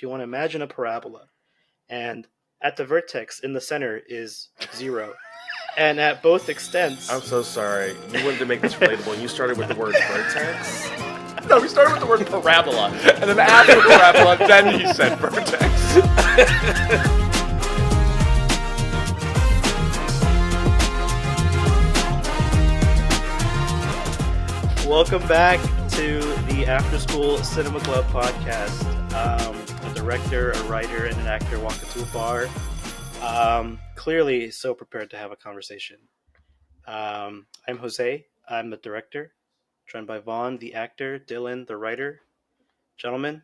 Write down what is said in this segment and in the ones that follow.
if you want to imagine a parabola, and at the vertex in the center is 0, and at both extents, I'm so sorry. You wanted to make this relatable, and you started with the word vertex. No, we started with the word parabola, and then after parabola, then he said vertex. welcome back to the After School Cinema Club podcast. A director, a writer, and an actor walk into a bar. Clearly so prepared to have a conversation. I'm Jose. I'm the director. Joined by Vaughn, the actor, Dylan, the writer. Gentlemen,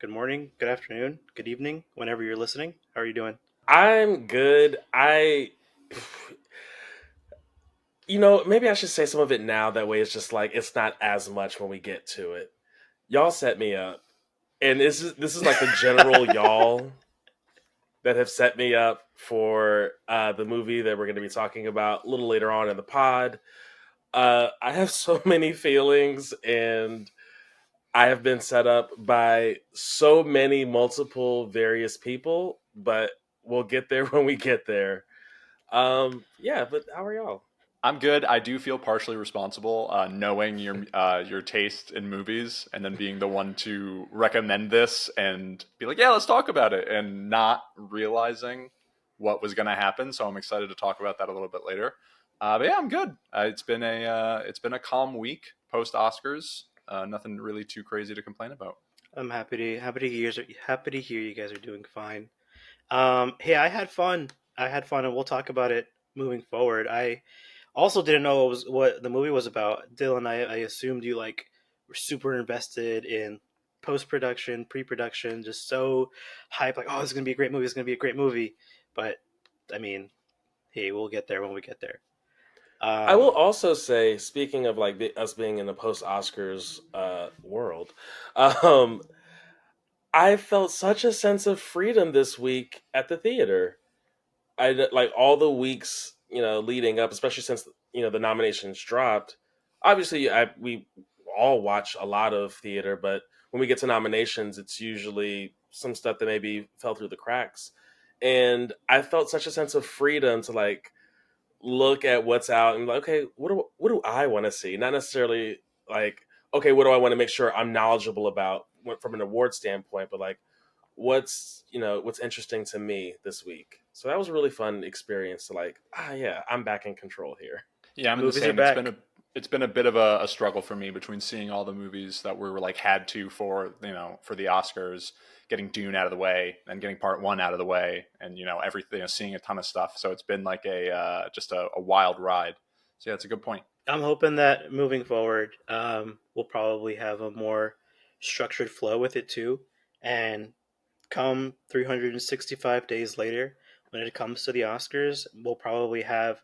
good morning, good afternoon, good evening, whenever you're listening. How are you doing? I'm good. Maybe I should say some of it now. That way it's just like, it's not as much when we get to it. Y'all set me up. And this is like the general y'all that have set me up for the movie that we're going to be talking about a little later on in the pod. I have so many feelings, and I have been set up by so many multiple various people, but we'll get there when we get there. But how are y'all? I'm good. I do feel partially responsible, knowing your taste in movies, and then being the one to recommend this and be like, "Yeah, let's talk about it," and not realizing what was going to happen. So I'm excited to talk about that a little bit later. But yeah, I'm good. It's been a calm week post Oscars. Nothing really too crazy to complain about. I'm happy to hear you guys are doing fine. Hey, I had fun. And we'll talk about it moving forward. I also didn't know what the movie was about. Dylan, I assumed you were super invested in post production, pre production, just so hyped, like, oh, this is gonna be a great movie. It's gonna be a great movie. But I mean, hey, we'll get there when we get there. I will also say, speaking of like us being in the post Oscars world, I felt such a sense of freedom this week at the theater. I like all the weeks, leading up, especially since the nominations dropped. Obviously, we all watch a lot of theater, but when we get to nominations, it's usually some stuff that maybe fell through the cracks. And I felt such a sense of freedom to like look at what's out and like, okay, what do I want to see? Not necessarily like, okay, what do I want to make sure I'm knowledgeable about from an award standpoint, but like what's interesting to me this week. So that was a really fun experience to like, I'm back in control here. Yeah, I'm in the Movies are same. back. It's been a bit of a struggle for me between seeing all the movies that were like had to for the Oscars, getting Dune out of the way, and getting Part 1 out of the way, and everything, seeing a ton of stuff. So it's been like just a wild ride. So yeah, it's a good point. I'm hoping that moving forward, we'll probably have a more structured flow with it too, and come 365 days later, when it comes to the Oscars, we'll probably have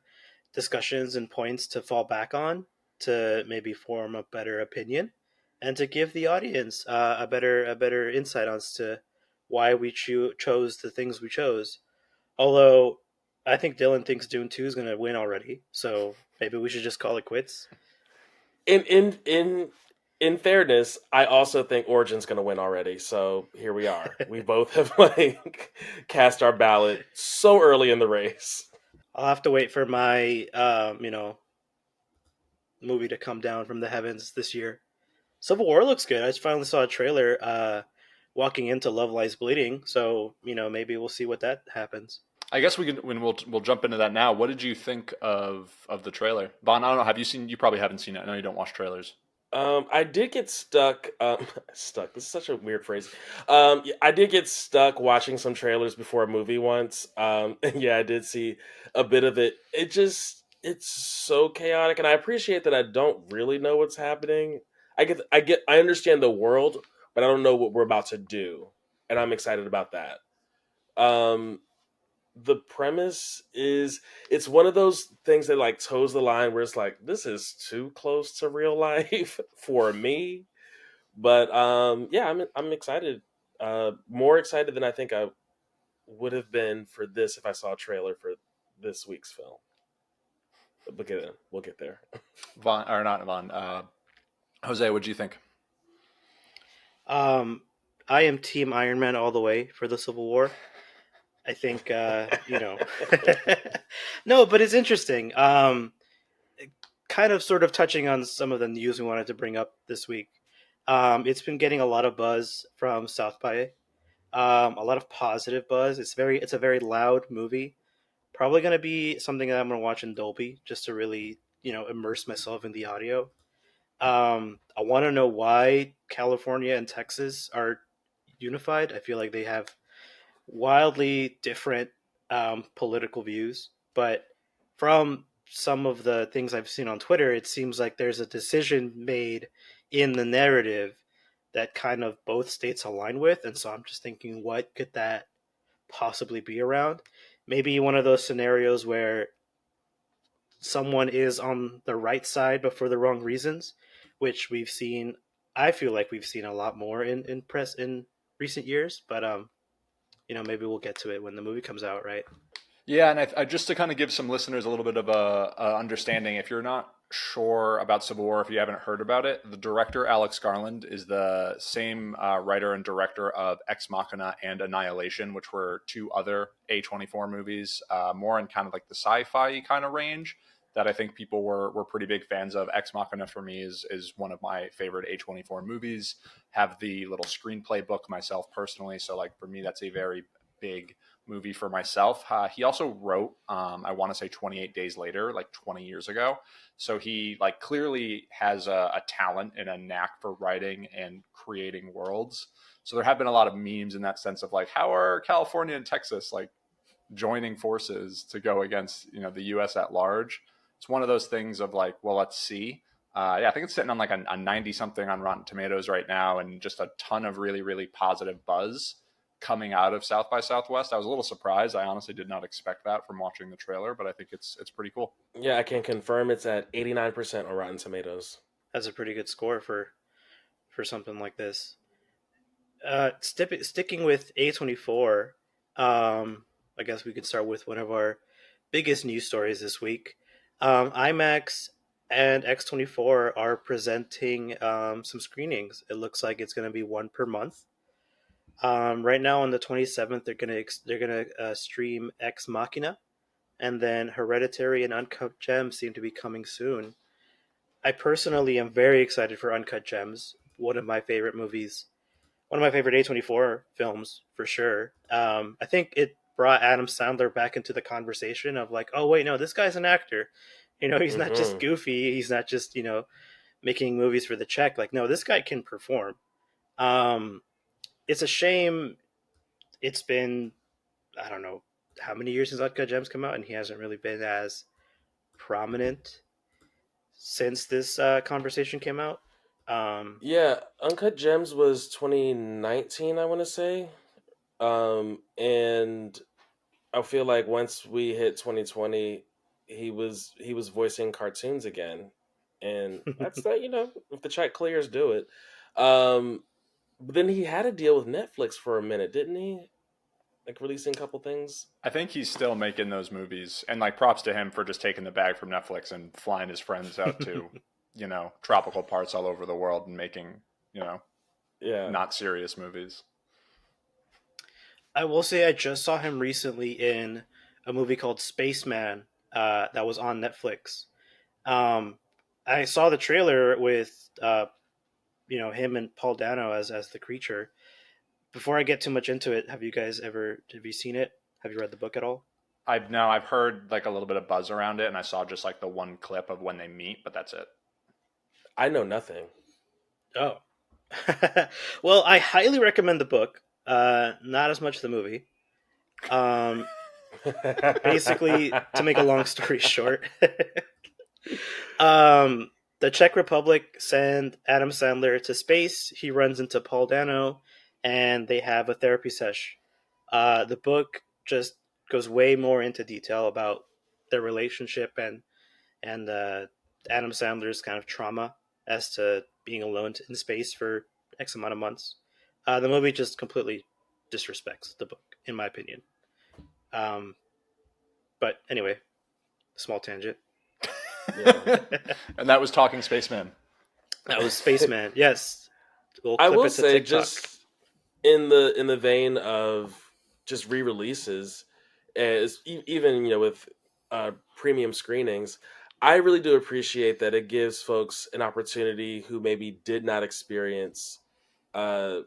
discussions and points to fall back on to maybe form a better opinion and to give the audience a better insight as to why we chose the things we chose. Although I think Dylan thinks Dune 2 is going to win already, so maybe we should just call it quits. In fairness, I also think Origin's going to win already. So here we are. We both have like cast our ballot so early in the race. I'll have to wait for my movie to come down from the heavens this year. Civil War looks good. I just finally saw a trailer walking into Love Lies Bleeding, so maybe we'll see what that happens. I guess we'll jump into that now. What did you think of the trailer, Vaughn? I don't know. Have you seen? You probably haven't seen it. I know you don't watch trailers. I did get stuck. Stuck. This is such a weird phrase. I did get stuck watching some trailers before a movie once. And yeah, I did see a bit of it. It's so chaotic, and I appreciate that I don't really know what's happening. I understand the world, but I don't know what we're about to do, and I'm excited about that. The premise is it's one of those things that like toes the line where it's like, this is too close to real life for me. But I'm excited. More excited than I think I would have been for this if I saw a trailer for this week's film. But we'll get there. Vaughn, or not Vaughn. Jose, what do you think? I am Team Iron Man all the way for the Civil War. I think no, but it's interesting. Kind of sort of touching on some of the news we wanted to bring up this week. It's been getting a lot of buzz from South by, a lot of positive buzz. It's a very loud movie. Probably going to be something that I'm going to watch in Dolby just to really immerse myself in the audio. I want to know why California and Texas are unified. I feel like they have wildly different political views, but from some of the things I've seen on Twitter, it seems like there's a decision made in the narrative that kind of both states align with. And so I'm just thinking, what could that possibly be around? Maybe one of those scenarios where someone is on the right side but for the wrong reasons, which we've seen. I feel like we've seen a lot more in press in recent years, but maybe we'll get to it when the movie comes out, right? Yeah, and I just to kind of give some listeners a little bit of a understanding, if you're not sure about Civil War, if you haven't heard about it, the director Alex Garland is the same writer and director of Ex Machina and Annihilation, which were two other A24 movies, more in kind of like the sci-fi kind of range that I think people were pretty big fans of. Ex Machina for me is one of my favorite A24 movies. Have the little screenplay book myself personally, so like for me that's a very big movie for myself. He also wrote, I want to say 28 Days Later, like 20 years ago. So he like clearly has a talent and a knack for writing and creating worlds. So there have been a lot of memes in that sense of like, how are California and Texas like joining forces to go against, the U.S. at large? It's one of those things of like, well, let's see. Yeah, I think it's sitting on like a 90 something on Rotten Tomatoes right now, and just a ton of really, really positive buzz coming out of South by Southwest. I was a little surprised. I honestly did not expect that from watching the trailer, but I think it's pretty cool. Yeah, I can confirm it's at 89% on Rotten Tomatoes. That's a pretty good score for something like this. Sticking with A24, I guess we could start with one of our biggest news stories this week. IMAX and X24 are presenting some screenings. It looks like it's going to be one per month. Right now on the 27th, they're gonna stream Ex Machina, and then Hereditary and Uncut Gems seem to be coming soon. I personally am very excited for Uncut Gems. One of my favorite A24 films for sure. I think it brought Adam Sandler back into the conversation of like, oh wait, no, this guy's an actor. He's not just Mm-hmm. goofy. He's not just making movies for the check. Like, no, this guy can perform. Um, it's a shame. It's been, I don't know how many years since Uncut Gems come out, and he hasn't really been as prominent since this conversation came out. Um, Yeah, Uncut Gems was 2019, I want to say. And I feel like once we hit 2020, he was voicing cartoons again, and that's that. If the check clears, do it. But then he had a deal with Netflix for a minute, didn't he? Like releasing a couple things. I think he's still making those movies, and like props to him for just taking the bag from Netflix and flying his friends out to, tropical parts all over the world and making, Yeah, not serious movies. I will say I just saw him recently in a movie called Spaceman that was on Netflix. Um, I saw the trailer with him and Paul Dano as the creature. Before I get too much into it, have you seen it? Have you read the book at all? I've heard like a little bit of buzz around it, and I saw just like the one clip of when they meet, but that's it. I know nothing. Oh, well, I highly recommend the book. Not as much the movie. Um, Basically, to make a long story short, the Czech Republic send Adam Sandler to space. He runs into Paul Dano, and they have a therapy sesh. The book just goes way more into detail about their relationship and Adam Sandler's kind of trauma as to being alone in space for X amount of months. The movie just completely disrespects the book, in my opinion. Um, but anyway, small tangent. Yeah. That And that was Talking Spaceman. was Spaceman. Yes, we'll I clip will it to say TikTok. in the vein of just re-releases, as even with premium screenings, I really do appreciate that it gives folks an opportunity who maybe did not experience uh,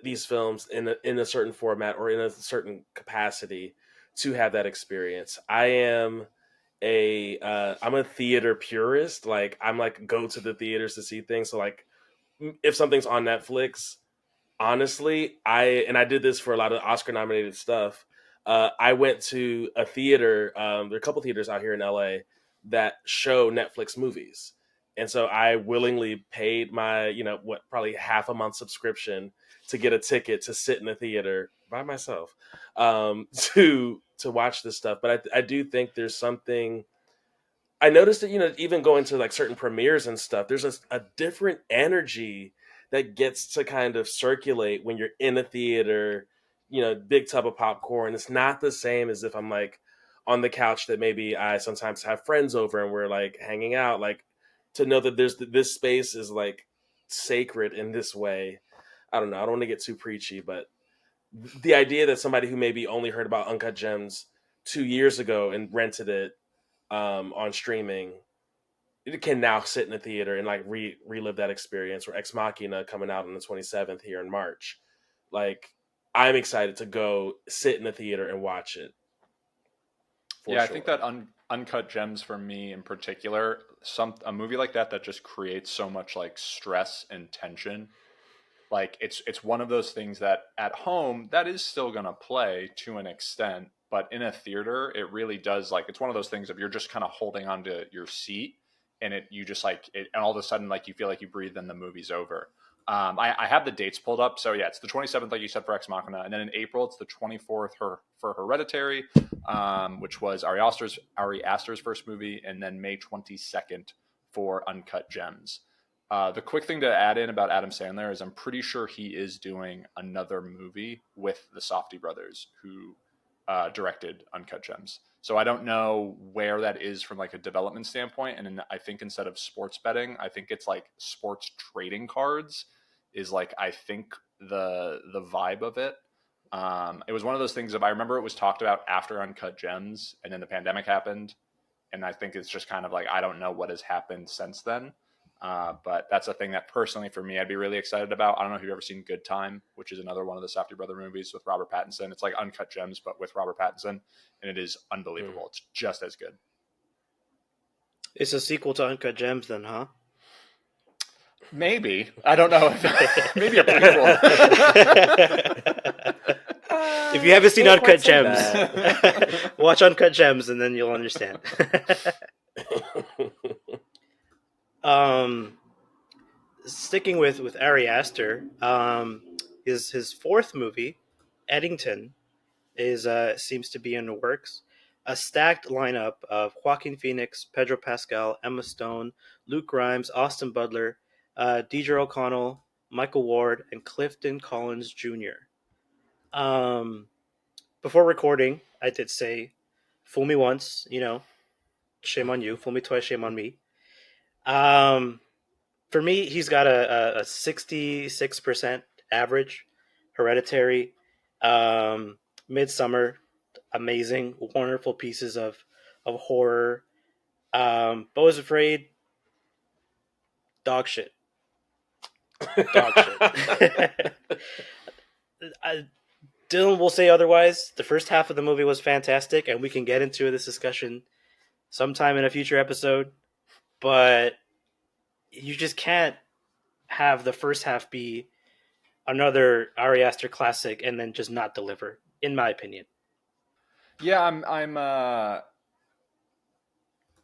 these films in a certain format or in a certain capacity to have that experience. I'm a theater purist. Like, I'm like, go to the theaters to see things. So like, if something's on Netflix, honestly, I did this for a lot of Oscar nominated stuff. I went to a theater. There are a couple theaters out here in LA that show Netflix movies, and so I willingly paid my probably half a month subscription to get a ticket to sit in a theater by myself, to watch this stuff. But I do think there's something. I noticed that, even going to like certain premieres and stuff, there's a different energy that gets to kind of circulate when you're in a theater, big tub of popcorn. It's not the same as if I'm like on the couch that maybe I sometimes have friends over and we're like hanging out. Like, to know that this space is like sacred in this way. I don't know. I don't want to get too preachy, but the idea that somebody who maybe only heard about Uncut Gems 2 years ago and rented it on streaming, it can now sit in a theater and like relive that experience. Or Ex Machina coming out on the 27th here in March. Like, I'm excited to go sit in the theater and watch it. For Yeah, I sure. think that Uncut Gems for me in particular, a movie like that just creates so much like stress and tension. Like it's one of those things that at home that is still gonna play to an extent, but in a theater it really does, like, it's one of those things of you're just kind of holding onto your seat, and you just like it, and all of a sudden like you feel like you breathe and the movie's over. I have the dates pulled up, so yeah, it's the 27th, like you said, for Ex Machina, and then in April it's the 24th for Hereditary, which was Ari Aster's first movie, and then May 22nd for Uncut Gems. The quick thing to add in about Adam Sandler is I'm pretty sure he is doing another movie with the Safdie brothers, who directed Uncut Gems. So I don't know where that is from like a development standpoint. And I think instead of sports betting, I think it's like sports trading cards is like, I think the vibe of it. It was one of those things of, I remember it was talked about after Uncut Gems, and then the pandemic happened. And I think it's just kind of like, I don't know what has happened since then. But that's a thing that personally for me, I'd be really excited about. I don't know if you've ever seen Good Time, which is another one of the Safdie brother movies with Robert Pattinson. It's like Uncut Gems, but with Robert Pattinson, and it is unbelievable. It's just as good. It's a sequel to Uncut Gems, then, huh? Maybe. I don't know. Maybe a prequel. If you haven't seen Uncut Gems, watch Uncut Gems and then you'll understand. Sticking with Ari Aster, his fourth movie, Eddington, is seems to be in the works. A stacked lineup of Joaquin Phoenix, Pedro Pascal, Emma Stone, Luke Grimes, Austin Butler, Deidre O'Connell, Michael Ward, and Clifton Collins Jr. Before recording, I did say, "Fool me once, shame on you. Fool me twice, shame on me." Um, for me, he's got a 66% average. Hereditary, Midsummer, amazing, wonderful pieces of horror. Beau is Afraid, dog shit, dog shit. Dylan will say otherwise. The first half of the movie was fantastic, and we can get into this discussion sometime in a future episode. But you just can't have the first half be another Ari Aster classic and then just not deliver, in my opinion. Yeah, I'm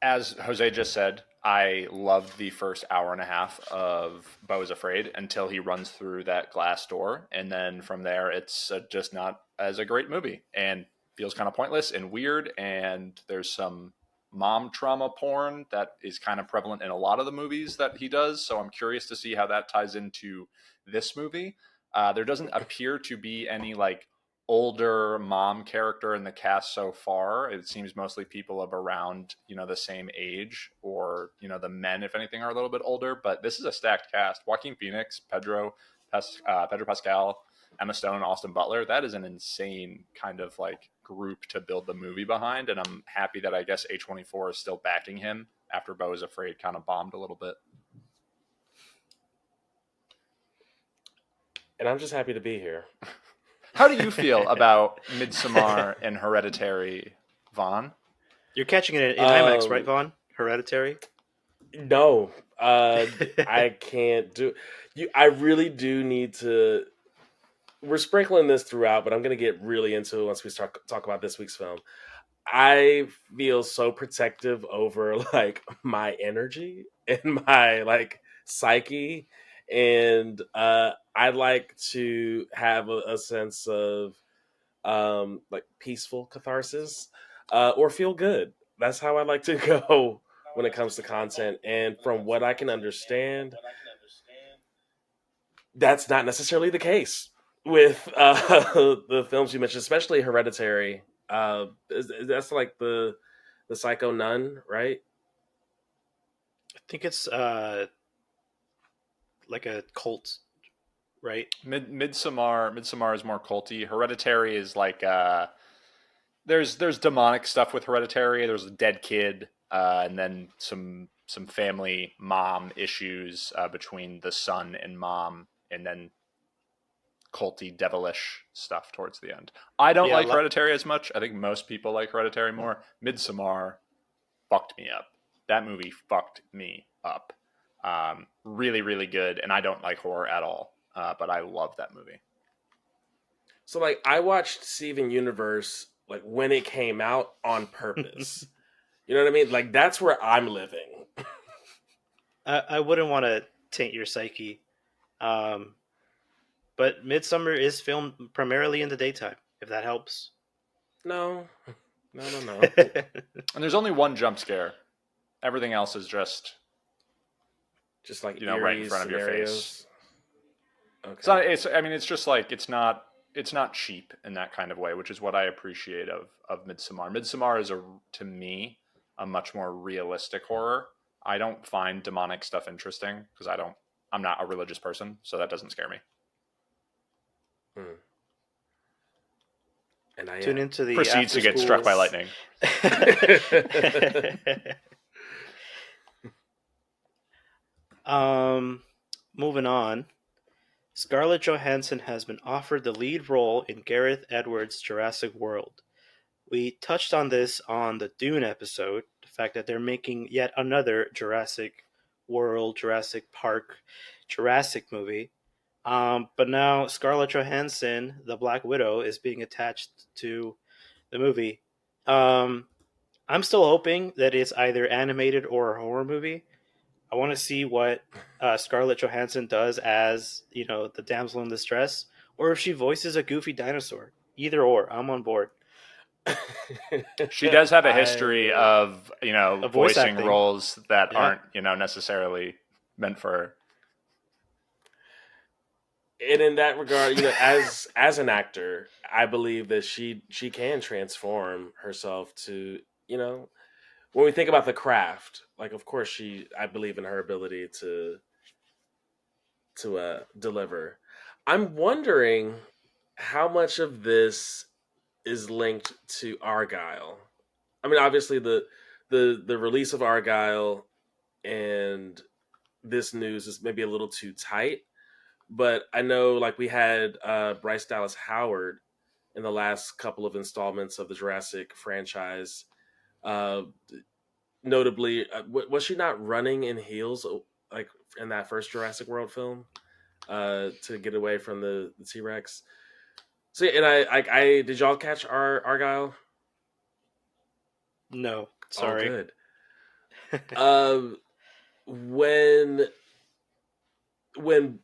as Jose just said, I loved the first hour and a half of Beau is Afraid until he runs through that glass door. And then from there, it's just not as a great movie and feels kind of pointless and weird. And there's some mom trauma porn that is kind of prevalent in a lot of the movies that he does. So I'm curious to see how that ties into this movie. There doesn't appear to be any like older mom character in the cast so far. It seems mostly people of around, the same age, or, the men, if anything, are a little bit older. But this is a stacked cast. Joaquin Phoenix, Pedro Pascal, Emma Stone and Austin Butler, that is an insane kind of like group to build the movie behind. And I'm happy that I guess A24 is still backing him after Beau is Afraid kind of bombed a little bit. And I'm just happy to be here. How do you feel about Midsommar and Hereditary, Vaughn? You're catching it in IMAX, right, Vaughn? Hereditary? No, I can't do. I really do need to. We're sprinkling this throughout, but I'm going to get really into it once we start talk about this week's film. I feel so protective over like my energy and my like psyche, and I'd like to have a sense of like peaceful catharsis or feel good. That's how I like to go when it comes to content. And from what I can understand, that's not necessarily the case with the films you mentioned, especially Hereditary. That's like the Psycho Nun, right? I think it's like a cult, right? Midsommar is more culty. Hereditary is like there's demonic stuff with Hereditary. There's a dead kid, and then some family mom issues between the son and mom, and then culty devilish stuff towards the end. I don't like Hereditary as much. I think most people like Hereditary more. Midsommar fucked me up. That movie fucked me up. Really, really good, and I don't like horror at all. But I love that movie. So like I watched Steven Universe like when it came out on purpose. You know what I mean? Like that's where I'm living. I wouldn't want to taint your psyche. But Midsummer is filmed primarily in the daytime, if that helps. No. And there's only one jump scare. Everything else is just like right in front scenarios. of your face. Okay. It's just like it's not cheap in that kind of way, which is what I appreciate of Midsommar. Midsommar is to me a much more realistic horror. I don't find demonic stuff interesting because I'm not a religious person, so that doesn't scare me. And I tune into the proceeds to get struck by lightning. Moving on. Scarlett Johansson has been offered the lead role in Gareth Edwards' Jurassic World. We touched on this on the Dune episode, the fact that they're making yet another Jurassic World, Jurassic Park, Jurassic movie. But now Scarlett Johansson, the Black Widow, is being attached to the movie. I'm still hoping that it's either animated or a horror movie. I want to see what Scarlett Johansson does as, the damsel in distress, or if she voices a goofy dinosaur. Either or, I'm on board. She does have a history of voicing acting. roles that aren't necessarily meant for her. And in that regard, as an actor, I believe that she can transform herself to, when we think about the craft, like of course I believe in her ability to deliver. I'm wondering how much of this is linked to Argyle. I mean, obviously the release of Argyle and this news is maybe a little too tight. But I know, like, we had Bryce Dallas Howard in the last couple of installments of the Jurassic franchise. Notably, was she not running in heels like in that first Jurassic World film to get away from the T-Rex? So, and I did y'all catch Argyle? No, sorry. Oh, good. When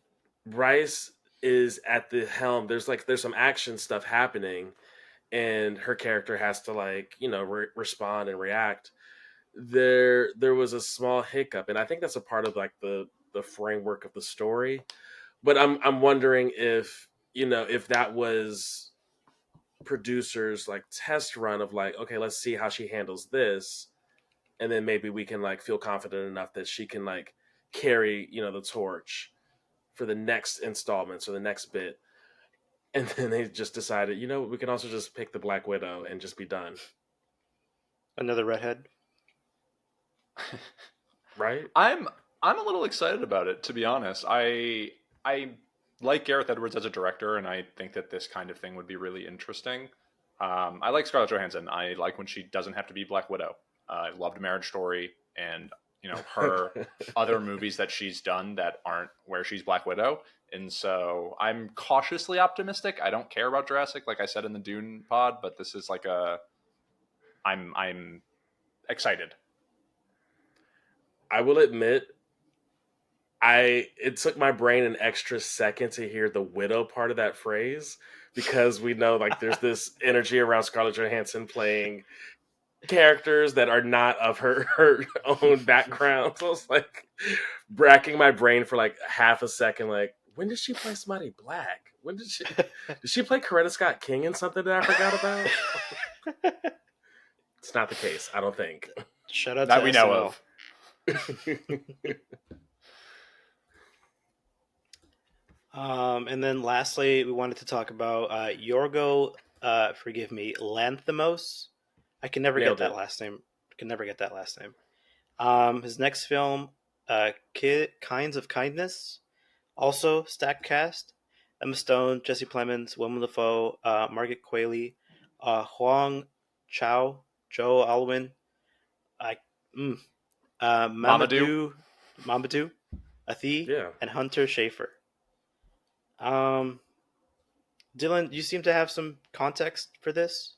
Bryce is at the helm, there's some action stuff happening, and her character has to respond and react. There was a small hiccup, and I think that's a part of like the framework of the story. But I'm wondering if if that was producers like test run of like, okay, let's see how she handles this, and then maybe we can like feel confident enough that she can like carry the torch for the next installments or the next bit. And then they just decided, we can also just pick the Black Widow and just be done, Another redhead. right? I'm a little excited about it, to be honest. I like Gareth Edwards as a director, and I think that this kind of thing would be really interesting. I like Scarlett Johansson. I like when she doesn't have to be Black Widow. I loved Marriage Story, and her other movies that she's done that aren't where she's Black Widow. And so I'm cautiously optimistic. I don't care about Jurassic, like I said in the Dune pod, but this is like I'm excited. I will admit, it took my brain an extra second to hear the widow part of that phrase, because we know like there's this energy around Scarlett Johansson playing characters that are not of her own background. So it's like racking my brain for like half a second, like, when did she play somebody black? When did she play Coretta Scott King in something that I forgot about? It's not the case, I don't think. Shout out That to we SNL. know of. And then lastly, we wanted to talk about Yorgo, forgive me, Lanthimos. I can never Nailed get that it. last name. Can never get that last name. His next film, Kinds of Kindness, also stacked cast. Emma Stone, Jesse Plemons, Willem Dafoe, Margaret Qualley, Huang Chao, Joe Alwyn, I, mm, Mamadou. Mamadou, Athie, Yeah. and Hunter Schafer. Um, Dylan, you seem to have some context for this.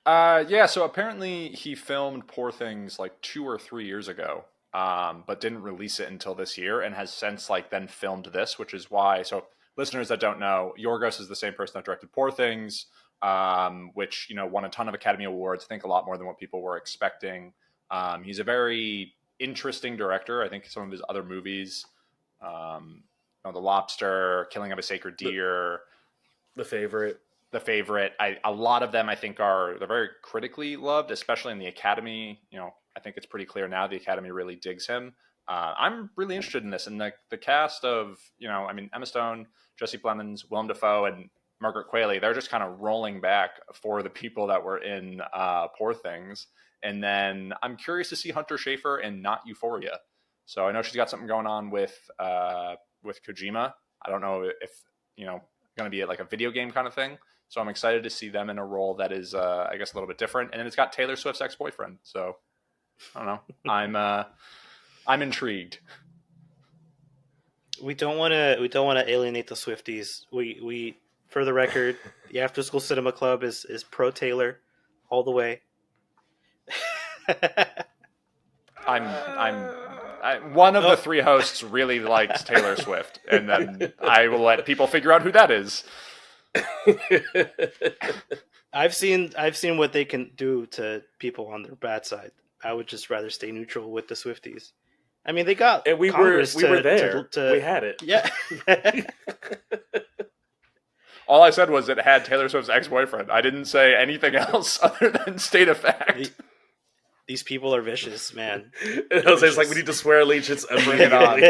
Yeah, so apparently he filmed Poor Things like 2 or 3 years ago, but didn't release it until this year, and has since like then filmed this, which is why. So listeners that don't know, Yorgos is the same person that directed Poor Things, which won a ton of Academy Awards. I think a lot more than what people were expecting. He's a very interesting director. I think some of his other movies, The Lobster, Killing of a Sacred Deer, The Favorite. The Favorite. A lot of them I think they're very critically loved, especially in the Academy. I think it's pretty clear now the Academy really digs him. I'm really interested in this, and the cast of Emma Stone, Jesse Plemons, Willem Dafoe, and Margaret Qualley. They're just kind of rolling back for the people that were in Poor Things, and then I'm curious to see Hunter Schafer in Not Euphoria. So I know she's got something going on with Kojima. I don't know if going to be like a video game kind of thing. So I'm excited to see them in a role that is, I guess, a little bit different. And then it's got Taylor Swift's ex-boyfriend. So I don't know. I'm intrigued. We don't want to alienate the Swifties. We for the record, the After School Cinema Club is pro Taylor all the way. One of the three hosts really likes Taylor Swift, and then I will let people figure out who that is. I've seen what they can do to people on their bad side. I would just rather stay neutral with the Swifties. I mean, they got And we Congress were there. We had it. Yeah. All I said was it had Taylor Swift's ex-boyfriend. I didn't say anything else other than state of fact. These people are vicious, man. Jose's like, we need to swear allegiance. Bring it on.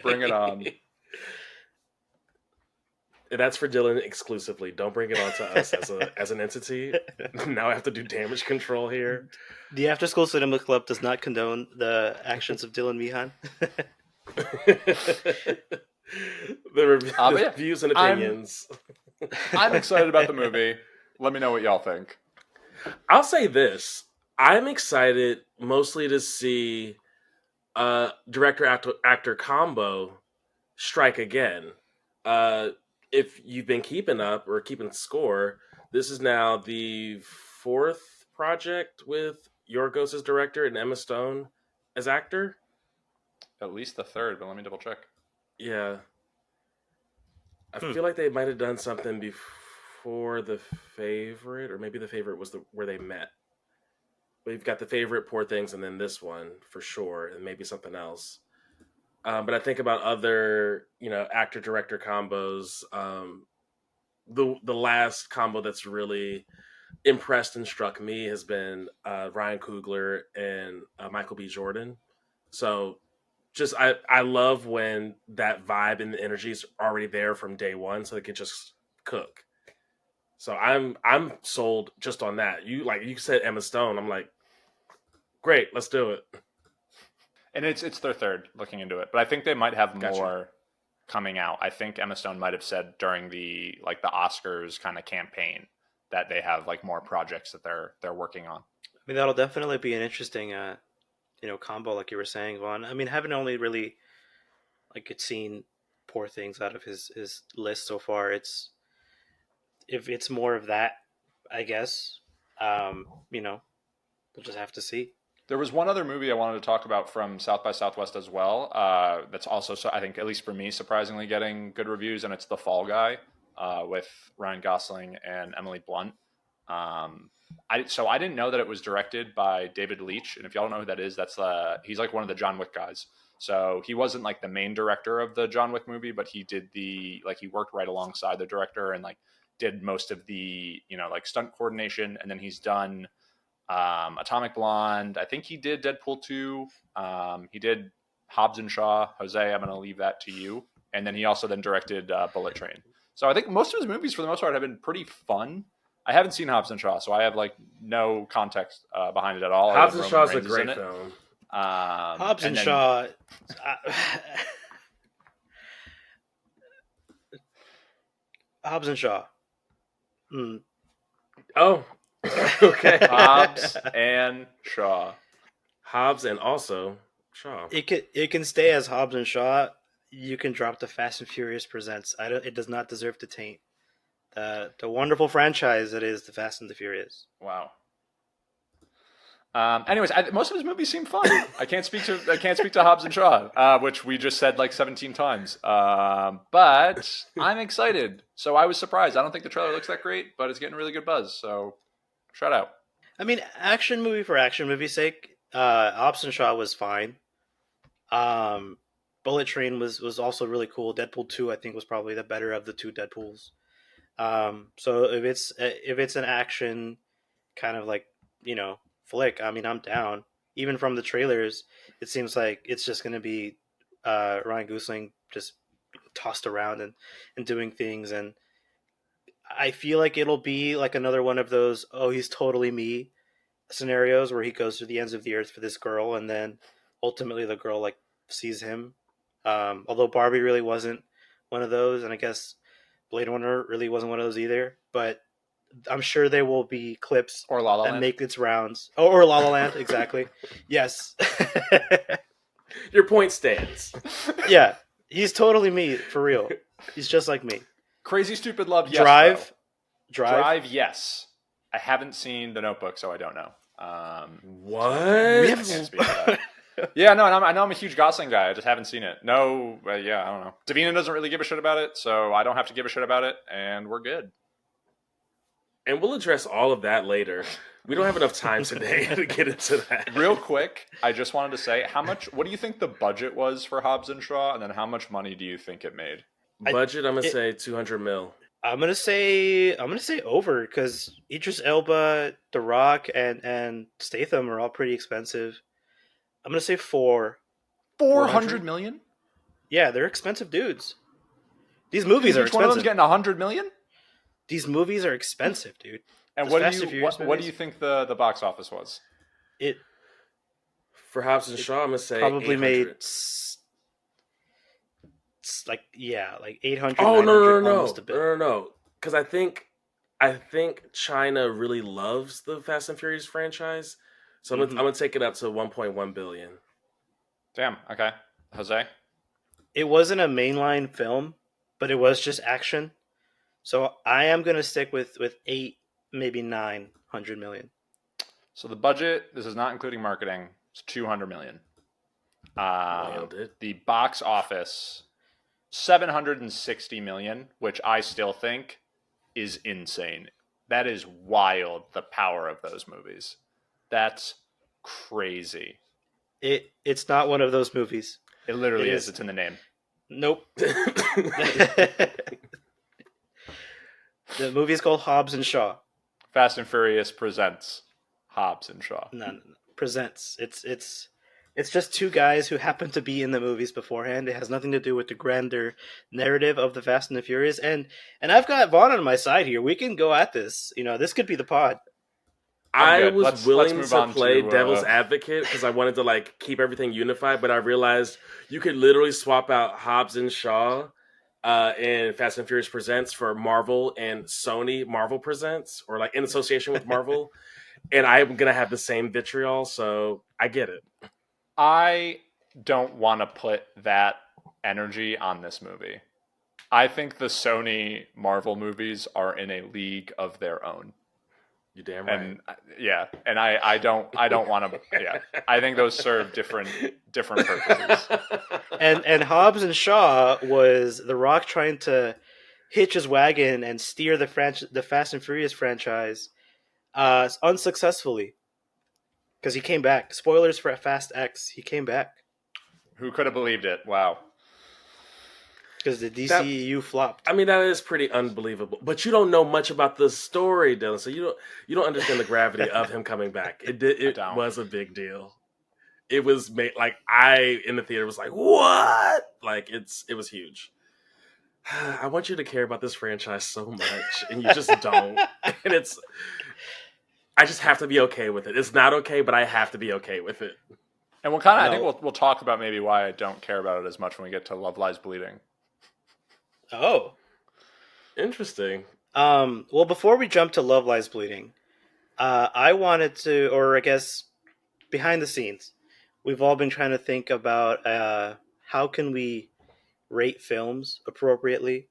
Bring it on. And that's for Dylan exclusively. Don't bring it on to us as an entity. Now I have to do damage control here. The After School Cinema Club does not condone the actions of Dylan Meehan. The reviews and opinions. I'm excited about the movie. Let me know what y'all think. I'll say this. I'm excited mostly to see director-actor combo strike again. If you've been keeping up or keeping score, this is now the fourth project with Yorgos as director and Emma Stone as actor. At least the third, but let me double check. Yeah. I feel like they might have done something before The Favorite, or maybe The Favorite was where they met. We've got The Favorite, Poor Things, and then this one for sure, and maybe something else. But I think about other, actor-director combos. The last combo that's really impressed and struck me has been Ryan Coogler and Michael B. Jordan. So just I love when that vibe and the energy is already there from day one, so they can just cook. So I'm sold just on that. You said Emma Stone. I'm like, great, let's do it. And it's their third looking into it, but I think they might have Gotcha. more coming out. I think Emma Stone might have said during the Oscars kind of campaign that they have like more projects that they're working on. I mean, that'll definitely be an interesting, combo, like you were saying, Vaughn. I mean, haven't only really seen poor things out of his list so far. If it's more of that, I guess. We'll just have to see. There was one other movie I wanted to talk about from South by Southwest as well. That's also, I think, at least for me, surprisingly getting good reviews, and it's The Fall Guy with Ryan Gosling and Emily Blunt. I didn't know that it was directed by David Leitch, and if y'all don't know who that is, he's like one of the John Wick guys. So he wasn't like the main director of the John Wick movie, but he did he worked right alongside the director and like did most of the stunt coordination, and then he's done Atomic Blonde. I think he did Deadpool 2. He did Hobbs and Shaw. Jose, I'm going to leave that to you. And then he also then directed Bullet Train. So I think most of his movies, for the most part, have been pretty fun. I haven't seen Hobbs and Shaw, so I have like no context behind it at all. Hobbs and Shaw is a great film. Hobbs and Shaw. Hobbs and Shaw. Oh, okay. Hobbs and Shaw. Hobbs and also Shaw. It can stay as Hobbs and Shaw. You can drop the Fast and Furious Presents. It does not deserve to taint the wonderful franchise that is the Fast and the Furious. Wow. Anyways, most of his movies seem fun. I can't speak to Hobbs and Shaw, which we just said like 17 times. But I'm excited. So I was surprised. I don't think the trailer looks that great, but it's getting really good buzz. So shout out. I mean, action movie for action movie's sake, Hobbs and Shaw was fine. Bullet Train was also really cool. Deadpool 2, I think, was probably the better of the two Deadpools. So if it's an action kind of flick, I mean, I'm down. Even from the trailers, it seems like it's just going to be Ryan Gosling just tossed around and doing things, and I feel like it'll be like another one of those he's totally me scenarios where he goes to the ends of the earth for this girl, and then ultimately the girl sees him. Although Barbie really wasn't one of those, and I guess Blade Runner really wasn't one of those either, but I'm sure there will be clips or La La that Land. make its rounds. Or La La Land, exactly. Yes. Your point stands. Yeah, he's totally me, for real. He's just like me. Crazy Stupid Love, yes. Drive, yes. I haven't seen The Notebook, so I don't know. What? Yeah, no, I know I'm a huge Gosling guy. I just haven't seen it. No, yeah, I don't know. Davina doesn't really give a shit about it, so I don't have to give a shit about it, and we're good. And we'll address all of that later. We don't have enough time today to get into that. Real quick, I just wanted to say, what do you think the budget was for Hobbs and Shaw, and then how much money do you think it made? Budget, I'm gonna say 200 mil. I'm gonna say over, because Idris Elba, The Rock, and Statham are all pretty expensive. I'm gonna say 400 million? Yeah, they're expensive dudes. These movies are expensive. Each expensive. one of them's getting 100 million? These movies are expensive, dude. And what do you think the box office was? It for Hobbs and Shaw, I'm gonna say probably 800. made like 800. Oh no, no. Because I think China really loves the Fast and Furious franchise, so I'm gonna take it up to 1.1 billion. Damn. Okay, Jose. It wasn't a mainline film, but it was just action. So I am gonna stick with 8, maybe 900 million. So the budget, this is not including marketing, it's 200 million. The box office, 760 million, which I still think is insane. That is wild, the power of those movies. That's crazy. It's not one of those movies. It literally is. It's in the name. Nope. The movie is called Hobbs and Shaw. Fast and Furious presents Hobbs and Shaw. No. Presents. It's It's just two guys who happen to be in the movies beforehand. It has nothing to do with the grander narrative of the Fast and the Furious. And I've got Vaughn on my side here. We can go at this. This could be the pod. I'm I good. was Let's willing move to on play to devil's advocate because I wanted to like keep everything unified, but I realized you could literally swap out Hobbs and Shaw in Fast and Furious Presents for Marvel and Sony Marvel Presents, or like in association with Marvel, and I'm gonna have the same vitriol, so I get it. I don't want to put that energy on this movie. I think the Sony Marvel movies are in a league of their own. You damn right. And yeah, and I don't want to. Yeah, I think those serve different purposes. And Hobbs and Shaw was The Rock trying to hitch his wagon and steer the Fast and Furious franchise unsuccessfully because he came back. Spoilers for Fast X. He came back Who could have believed it? Wow. because the DCEU flopped. I mean, that is pretty unbelievable. But you don't know much about the story, Dylan, so you don't understand the gravity of him coming back. It was a big deal. It was made like I in the theater was like, what? Like it was huge. I want you to care about this franchise so much, and you just don't. And I just have to be okay with it. It's not okay, but I have to be okay with it. And I think we'll talk about maybe why I don't care about it as much when we get to Love Lies Bleeding. Oh, interesting. Well, before we jump to Love Lies Bleeding, I wanted to, or I guess behind the scenes, we've all been trying to think about how can we rate films appropriately.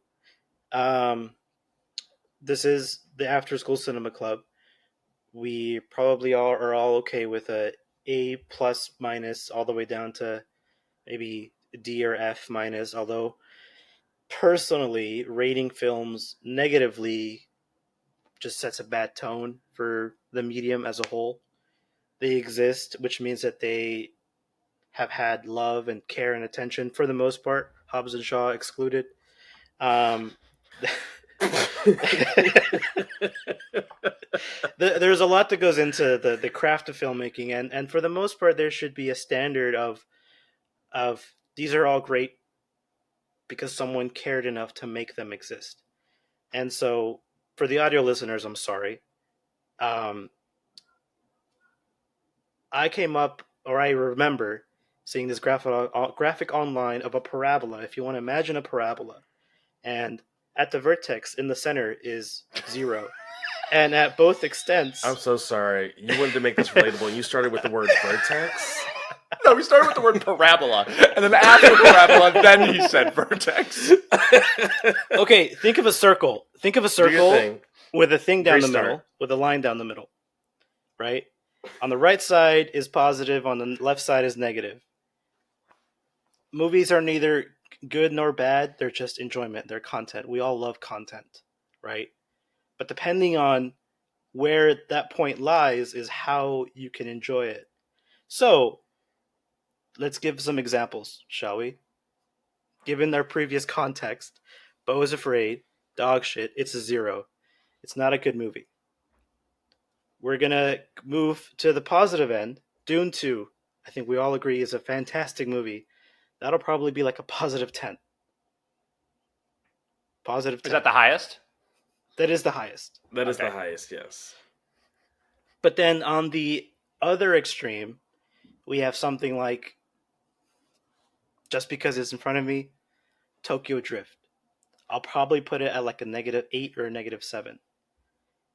This is the After School Cinema Club. We probably are all okay with A plus minus all the way down to maybe D or F minus, although personally rating films negatively just sets a bad tone for the medium as a whole. They exist, which means that they have had love and care and attention for the most part, Hobbs and Shaw excluded. There's a lot that goes into the craft of filmmaking, and for the most part, there should be a standard of these are all great because someone cared enough to make them exist. And so, for the audio listeners, I'm sorry. I came up, or I remember seeing this graphic online of a parabola. If you want to imagine a parabola, and at the vertex in the center is 0. And at both extents... I'm so sorry. You wanted to make this relatable, and you started with the word vertex? No, we started with the word parabola, and then after parabola, then he said vertex. Okay, think of a circle. Think of a circle with a thing down the middle, with a line down the middle, right? On the right side is positive, on the left side is negative. Movies are neither good nor bad, they're just enjoyment, they're content. We all love content, right? But depending on where that point lies is how you can enjoy it. So, let's give some examples, shall we? Given their previous context, Beau is Afraid, dog shit, it's a 0. It's not a good movie. We're gonna move to the positive end. Dune 2, I think we all agree, is a fantastic movie. That'll probably be like a positive 10. Positive 10. Is that the highest? That is the highest. That is the highest, yes. But then on the other extreme, we have something like, just because it's in front of me, Tokyo Drift. I'll probably put it at like a -8 or a -7.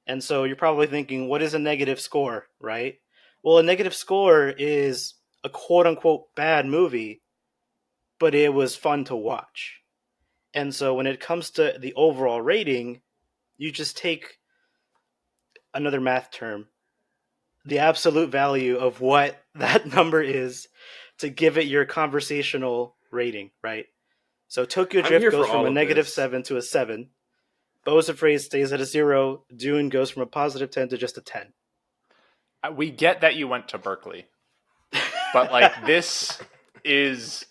And so you're probably thinking, what is a negative score, right? Well, a negative score is a quote-unquote bad movie, but it was fun to watch. And so when it comes to the overall rating, you just take another math term, the absolute value of what that number is to give it your conversational rating, right? So Tokyo Drift goes from a -7 to a 7. Beau's Afraid stays at a 0. Dune goes from a positive 10 to just a 10. We get that you went to Berkeley, but like this is...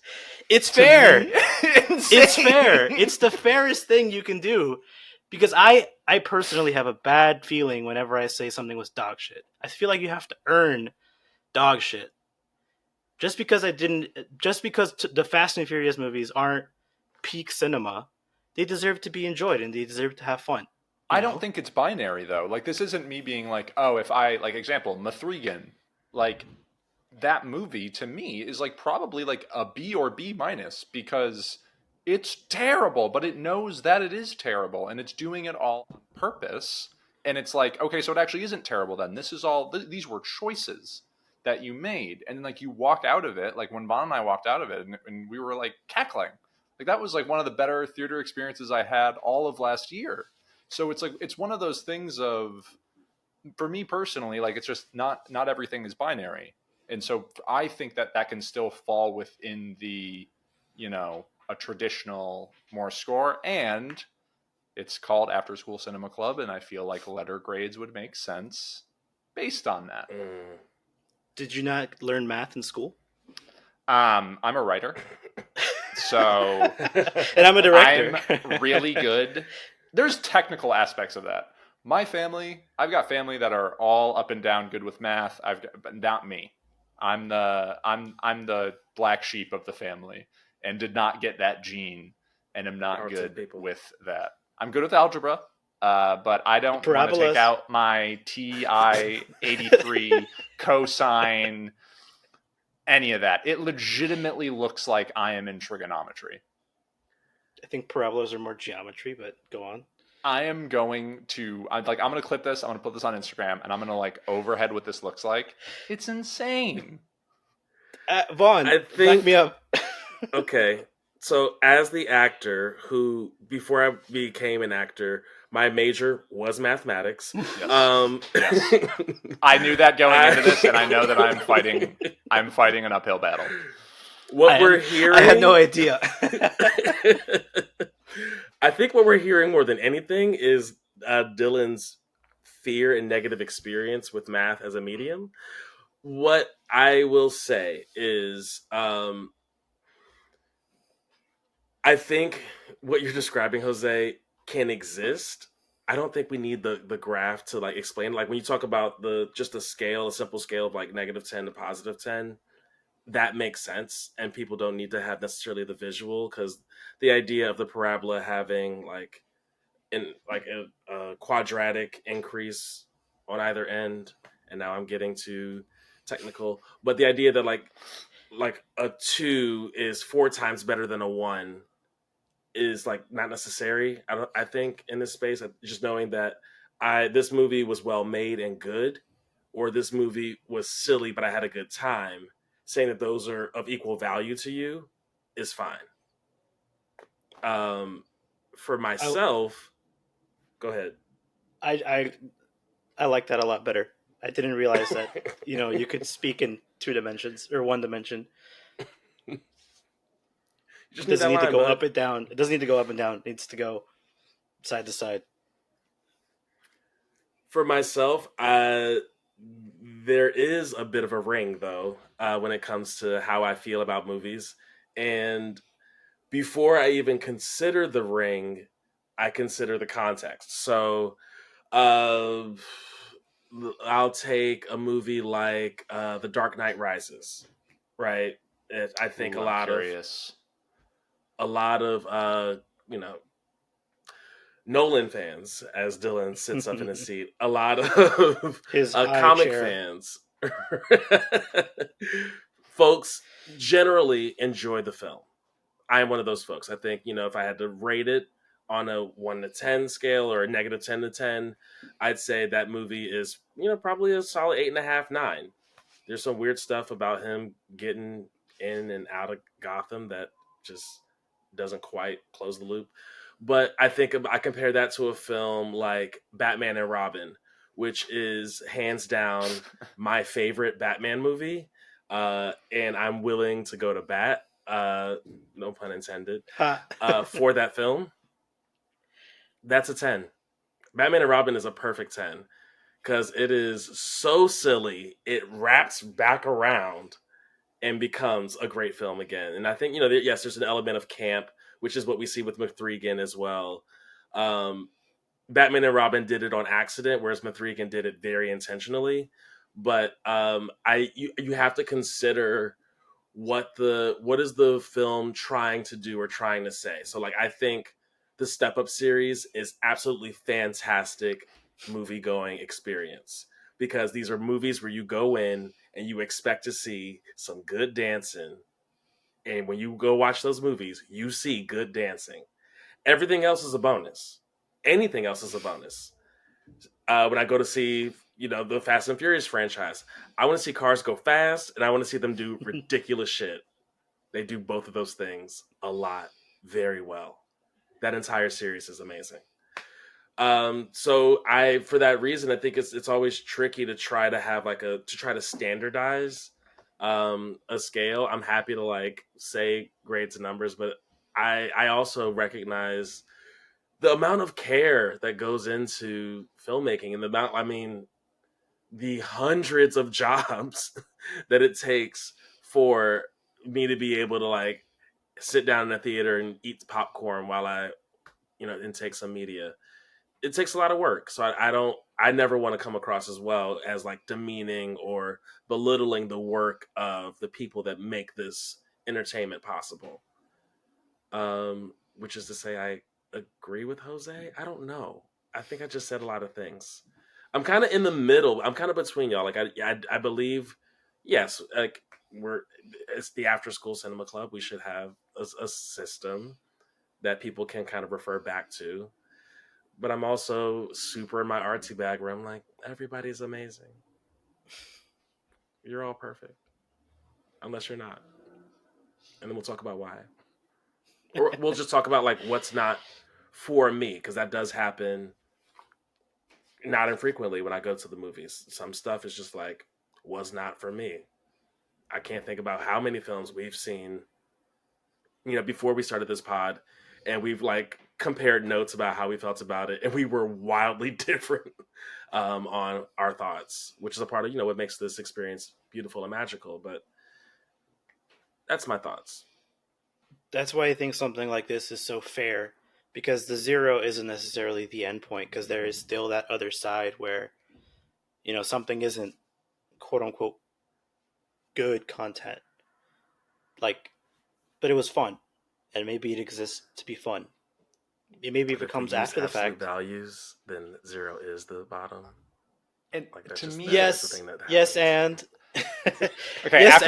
It's fair. It's fair. It's the fairest thing you can do. Because I personally have a bad feeling whenever I say something was dog shit. I feel like you have to earn dog shit. Just because the Fast and Furious movies aren't peak cinema, they deserve to be enjoyed and they deserve to have fun. You I don't know, think it's binary though. Like this isn't me being like, oh, if I like example, Mithrigan, like that movie to me is like probably like a B or B minus because it's terrible, but it knows that it is terrible and it's doing it all on purpose. And it's like, okay, so it actually isn't terrible then. This is all, these were choices that you made. And then like you walk out of it, like when Vaughn and I walked out of it and we were like cackling. Like that was like one of the better theater experiences I had all of last year. So it's like, it's one of those things of, for me personally, like it's just not everything is binary, and so I think that that can still fall within the, a traditional more score, and it's called After School Cinema Club, and I feel like letter grades would make sense based on that. did you not learn math in school? I'm a writer, so And I'm a director. I'm really good. There's technical aspects of that. My family, I've got family that are all up and down good with math. But not me. I'm the black sheep of the family and did not get that gene and am not good with that. I'm good with algebra, but I don't want to take out my TI-83 cosine, any of that. It legitimately looks like I am in trigonometry. I think parabolas are more geometry, but go on. I'm going to clip this. I'm going to put this on Instagram, and I'm going to like overhead what this looks like. It's insane. Vaughn, back me up. Okay, so as the actor who, before I became an actor, my major was mathematics. Yes. Yes. I knew that going into this, and I know that I'm fighting an uphill battle. We're hearing, I had no idea. I think what we're hearing more than anything is Dylan's fear and negative experience with math as a medium. What I will say is, I think what you're describing, Jose, can exist. I don't think we need the graph to like explain. Like when you talk about a simple scale of like -10 to +10, that makes sense, and people don't need to have necessarily the visual, because the idea of the parabola having like a quadratic increase on either end, and now I'm getting too technical, but the idea that like a 2 is 4 times better than a 1 is like not necessary. I think in this space, just knowing that this movie was well made and good, or this movie was silly but I had a good time, saying that those are of equal value to you is fine. For myself, go ahead. I like that a lot better. I didn't realize that you could speak in 2 dimensions or 1 dimension. It doesn't need to go up and down. It doesn't need to go up and down. It needs to go side to side. For myself, there is a bit of a ring though when it comes to how I feel about movies, and before I even consider the ring, I consider the context. So I'll take a movie like The Dark Knight Rises, right? I think a lot of Nolan fans, as Dylan sits up in his seat, a lot of his comic fans, folks generally enjoy the film. I am one of those folks. I think, if I had to rate it on a 1 to 10 scale or a -10 to 10, I'd say that movie is, probably a solid 8.5, 9. There's some weird stuff about him getting in and out of Gotham that just doesn't quite close the loop. But I think I compare that to a film like Batman and Robin, which is hands down my favorite Batman movie. And I'm willing to go to bat, no pun intended, for that film. That's a 10. Batman and Robin is a perfect 10 because it is so silly. It wraps back around and becomes a great film again. And I think, yes, there's an element of camp, which is what we see with Mithrigan as well. Batman and Robin did it on accident, whereas Mithrigan did it very intentionally. But you have to consider what is the film trying to do or trying to say. So like I think the Step Up series is absolutely fantastic movie going experience, because these are movies where you go in and you expect to see some good dancing, and when you go watch those movies you see good dancing. Everything else is a bonus. Anything else is a bonus. When I go to see, the Fast and Furious franchise, I want to see cars go fast and I want to see them do ridiculous shit. They do both of those things a lot, very well. That entire series is amazing. So for that reason, I think it's always tricky to try to have to try to standardize a scale. I'm happy to like say grades and numbers, but I also recognize the amount of care that goes into filmmaking, and the hundreds of jobs that it takes for me to be able to like sit down in a theater and eat popcorn while I, intake some media. It takes a lot of work. So I never want to come across as well as like demeaning or belittling the work of the people that make this entertainment possible. Which is to say, I agree with Jose. I don't know. I think I just said a lot of things. I'm kind of in the middle. I'm kind of between y'all. Like I believe, yes, like it's the After School Cinema Club. We should have a system that people can kind of refer back to. But I'm also super in my artsy bag where I'm like, everybody's amazing. You're all perfect, unless you're not, and then we'll talk about why, or we'll just talk about like what's not for me, because that does happen not infrequently when I go to the movies. Some stuff is just like was not for me. I can't think about how many films we've seen, before we started this pod, and we've like compared notes about how we felt about it, and we were wildly different on our thoughts, which is a part of what makes this experience beautiful and magical. But that's my thoughts. That's why I think something like this is so fair, because the zero isn't necessarily the end point, because there is still that other side where something isn't quote unquote good content, like, but it was fun, and maybe it exists to be fun. Maybe if it comes after the fact, values, then zero is the bottom. And like to me, yes, the thing that yes, and okay, yes,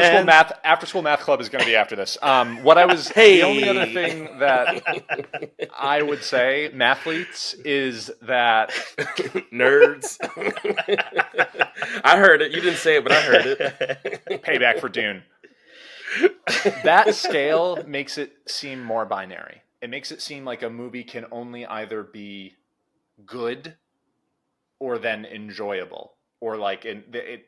after school math club is going to be after this. What I was the only other thing that I would say, mathletes, is that nerds. I heard it. You didn't say it, but I heard it. Payback for Dune. That scale makes it seem more binary. It makes it seem like a movie can only either be good or then enjoyable. Or like,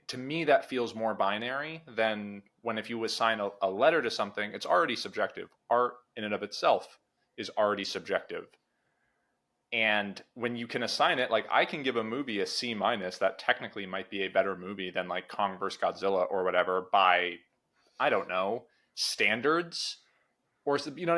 to me, that feels more binary than when if you assign a letter to something, it's already subjective. Art in and of itself is already subjective. And when you can assign it, like I can give a movie a C-, that technically might be a better movie than like Kong vs. Godzilla or whatever by, I don't know, standards. Or,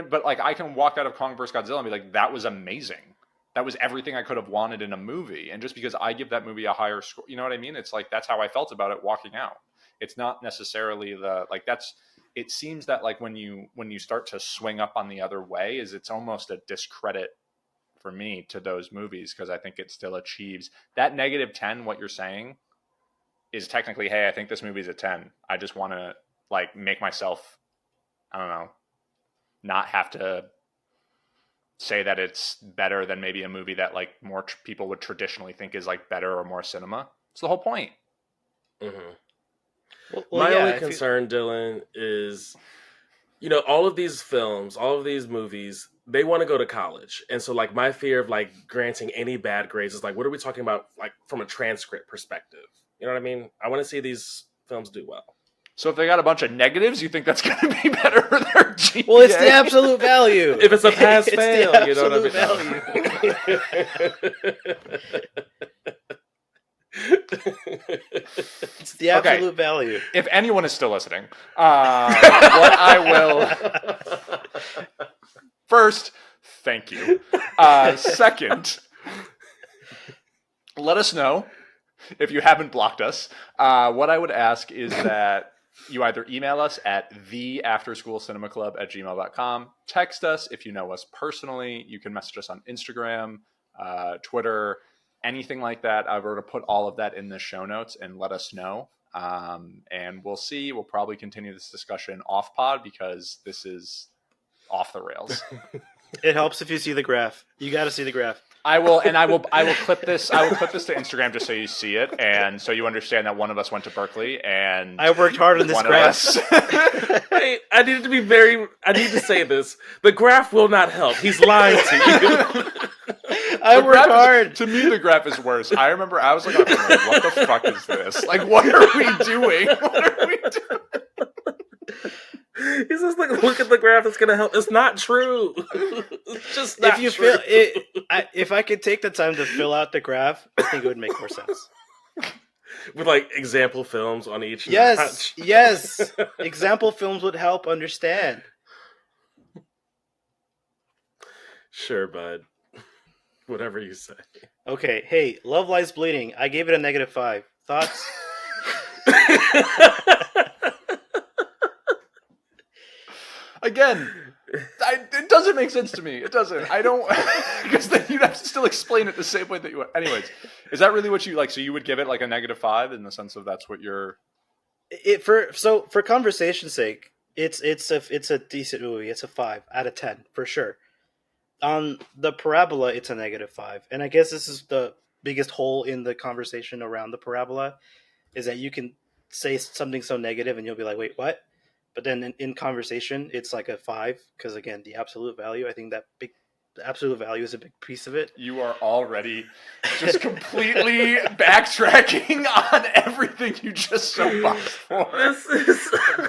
but like I can walk out of Kong vs. Godzilla and be like, that was amazing. That was everything I could have wanted in a movie. And just because I give that movie a higher score, you know what I mean? It's like, that's how I felt about it walking out. It's not necessarily it seems that like when you start to swing up on the other way, it's almost a discredit for me to those movies, because I think it still achieves that -10. What you're saying is technically, hey, I think this movie's a 10. I just want to like make myself, I don't know, not have to say that it's better than maybe a movie that like more people would traditionally think is like better or more cinema. It's the whole point. Mm-hmm. My only concern, Dylan, is all of these films, all of these movies, they want to go to college, and so like my fear of like granting any bad grades is like, what are we talking about like from a transcript perspective? You know what I mean? I want to see these films do well. So if they got a bunch of negatives, you think that's going to be better for their GPA? Well, it's the absolute value. If it's a pass fail, you know what I mean? Value. It's the absolute value. If anyone is still listening, what I will first, thank you. Second, let us know if you haven't blocked us. What I would ask is that you either email us at theafterschoolcinemaclub@gmail.com, text us if you know us personally. You can message us on Instagram, Twitter, anything like that. We're going to put all of that in the show notes and let us know. And we'll see. We'll probably continue this discussion off pod because this is off the rails. It helps if you see the graph. You got to see the graph. I will clip this. I will clip this to Instagram just so you see it, and so you understand that one of us went to Berkeley, and I worked hard on this graph. Hey, I need to say this. The graph will not help. He's lying to you. I worked hard. To me, the graph is worse. I remember I was like, what the fuck is this? Like, what are we doing? What are we doing? He's just like, look at the graph. It's gonna help. It's not true. It's just not if you true. if I could take the time to fill out the graph, I think it would make more sense. With like example films on each. Yes, yes. Example films would help understand. Sure, bud. Whatever you say. Okay, hey, Love Lies Bleeding. I gave it a -5. Thoughts? Again, it doesn't make sense to me. It doesn't. I don't, because then you'd have to still explain it the same way that you would. Anyways, is that really what you like? So you would give it like a -5 in the sense of that's what you're. For conversation's sake, it's a decent movie. It's a 5 out of 10 for sure. On the parabola, it's a -5, and I guess this is the biggest hole in the conversation around the parabola, is that you can say something so negative and you'll be like, wait, what? But then in conversation, it's like a 5 because again, the absolute value. I think the absolute value is a big piece of it. You are already just completely backtracking on everything you just soapboxed for.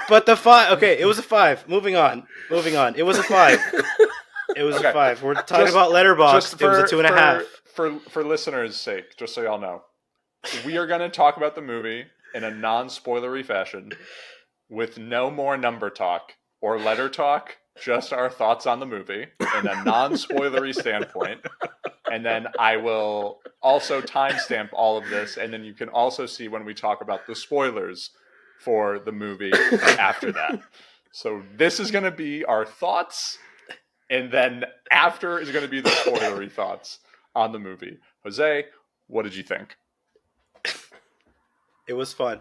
But the 5, okay, it was a 5. Moving on. It was a 5. It was a 5. We're talking about Letterboxd. It was a 2.5. For listeners' sake, just so y'all know, we are going to talk about the movie in a non-spoilery fashion, with no more number talk or letter talk, just our thoughts on the movie in a non-spoilery standpoint. And then I will also timestamp all of this, and then you can also see when we talk about the spoilers for the movie after that. So this is going to be our thoughts, and then after is going to be the spoilery thoughts on the movie. Jose, what did you think? It was fun.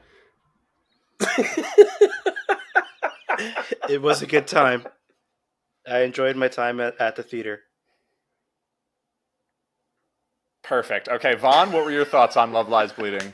It was a good time. I enjoyed my time at the theater. Perfect. Okay, Vaughn, what were your thoughts on Love Lies Bleeding?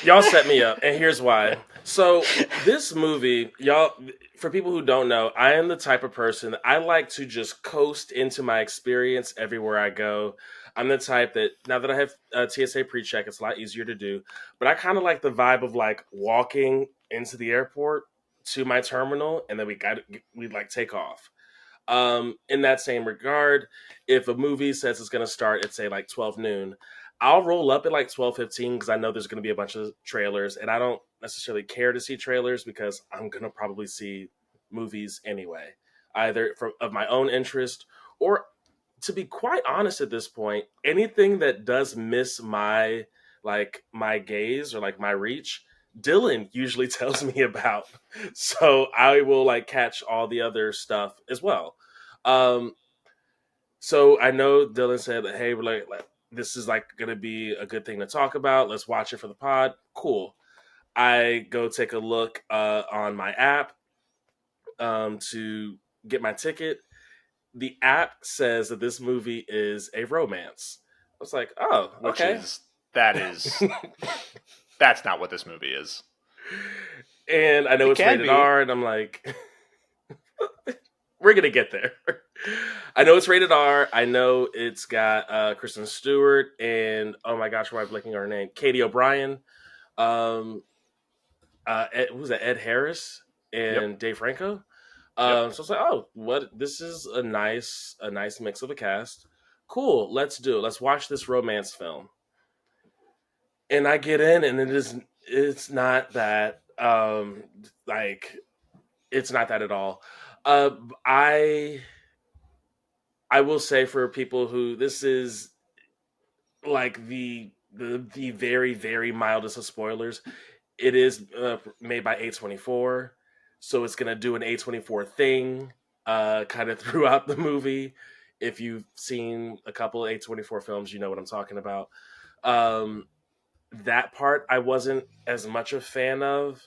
Y'all set me up, and here's why. So this movie, y'all, for people who don't know, I am the type of person that I like to just coast into my experience everywhere I go. I'm the type that, now that I have TSA pre-check, it's a lot easier to do. But I kind of like the vibe of like walking into the airport to my terminal, and then we'd like take off. In that same regard, if a movie says it's going to start at say like 12 noon, I'll roll up at like 12:15 because I know there's going to be a bunch of trailers, and I don't necessarily care to see trailers because I'm going to probably see movies anyway, either of my own interest or, to be quite honest at this point, anything that does miss my gaze or like my reach, Dylan usually tells me about. So I will like catch all the other stuff as well. So I know Dylan said, hey, we're like this is like going to be a good thing to talk about. Let's watch it for the pod. Cool. I go take a look on my app to get my ticket. The app says that this movie is a romance. I was like, oh, okay. That's not what this movie is. And I know it's rated R, and I'm like, we're going to get there. I know it's rated R. I know it's got Kristen Stewart and, oh my gosh, why am I blanking on her name? Katie O'Brien. Who's that? Ed Harris and Dave Franco. So I was like, oh, this is a nice mix of a cast. Cool, let's do it. Let's watch this romance film. And I get in, and it's not that, it's not that at all. I will say, for people who, this is like the very, very mildest of spoilers, it is made by A24, so it's gonna do an A24 thing kind of throughout the movie. If you've seen a couple of A24 films, you know what I'm talking about. Um, that part I wasn't as much a fan of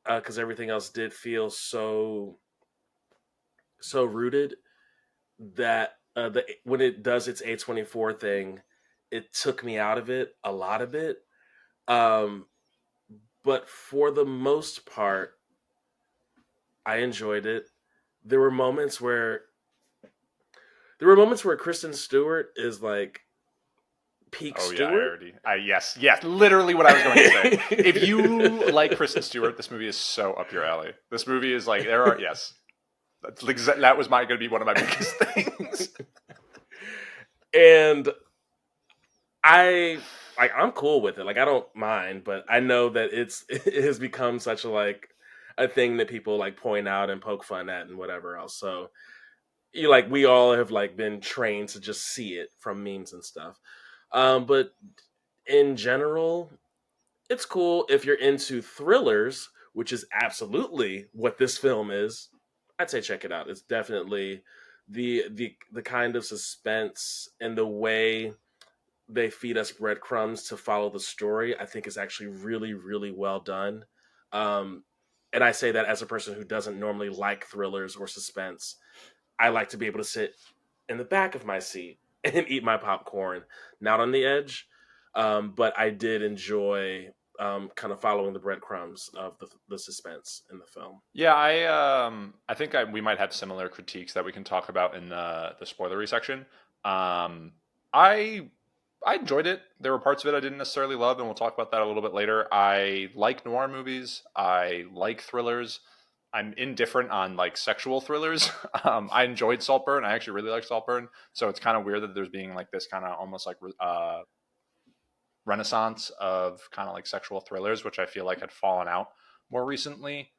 because everything else did feel so rooted that when it does its A24 thing, it took me out of it a lot of it. Um, but for the most part, I enjoyed it. There were moments where Kristen Stewart is like peak Oh yeah, Stewart. yes, literally what I was going to say. If you like Kristen Stewart, this movie is so up your alley. This movie is like yes, that was going to be one of my biggest things. And I'm cool with it. Like I don't mind, but I know that it has become such a thing that people like point out and poke fun at and whatever else. So we all have like been trained to just see it from memes and stuff. But in general, it's cool if you're into thrillers, which is absolutely what this film is. I'd say check it out. It's definitely the kind of suspense and the way they feed us breadcrumbs to follow the story, I think is actually really, really well done. Um, and I say that as a person who doesn't normally like thrillers or suspense. I like to be able to sit in the back of my seat and eat my popcorn, not on the edge. But I did enjoy kind of following the breadcrumbs of the suspense in the film. Yeah, I think we might have similar critiques that we can talk about in the spoilery section. I I enjoyed it. There were parts of it I didn't necessarily love, and we'll talk about that a little bit later. I like noir movies. I like thrillers. I'm indifferent on like sexual thrillers. I enjoyed Saltburn. I actually really like Saltburn. So it's kind of weird that there's being like this kind of almost like renaissance of kind of like sexual thrillers, which I feel like had fallen out more recently.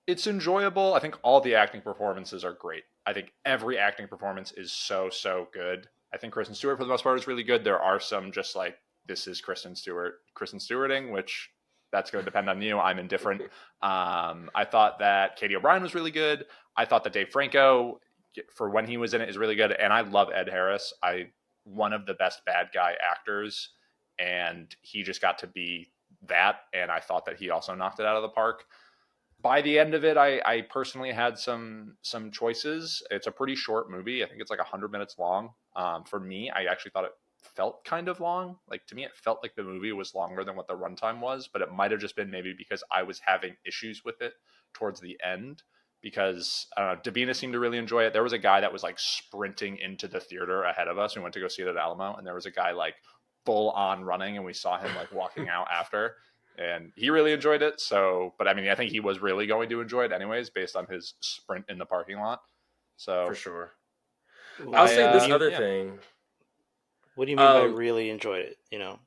It's enjoyable. I think all the acting performances are great. I think every acting performance is so good. I think Kristen Stewart for the most part is really good. There are some just like this is Kristen Stewarting, which that's going to depend on you. I'm indifferent. I thought that Katie O'Brien was really good. I thought that Dave Franco for when he was in it is really good, and I love Ed Harris. One of the best bad guy actors, and he just got to be that. And I thought that he also knocked it out of the park. By the end of it, I personally had some choices. It's a pretty short movie. I think it's like 100 minutes long. For me, I actually thought it felt kind of long. Like to me, it felt like the movie was longer than what the runtime was, but it might have just been maybe because I was having issues with it towards the end. Because I don't know, Davina seemed to really enjoy it. There was a guy that was like sprinting into the theater ahead of us. We went to go see it at Alamo, and there was a guy like full on running, and we saw him like walking out after. And he really enjoyed it. So, but I mean, I think he was really going to enjoy it anyways, based on his sprint in the parking lot. So, For sure. Why, I'll say this other yeah. thing. What do you mean by really enjoyed it? You know,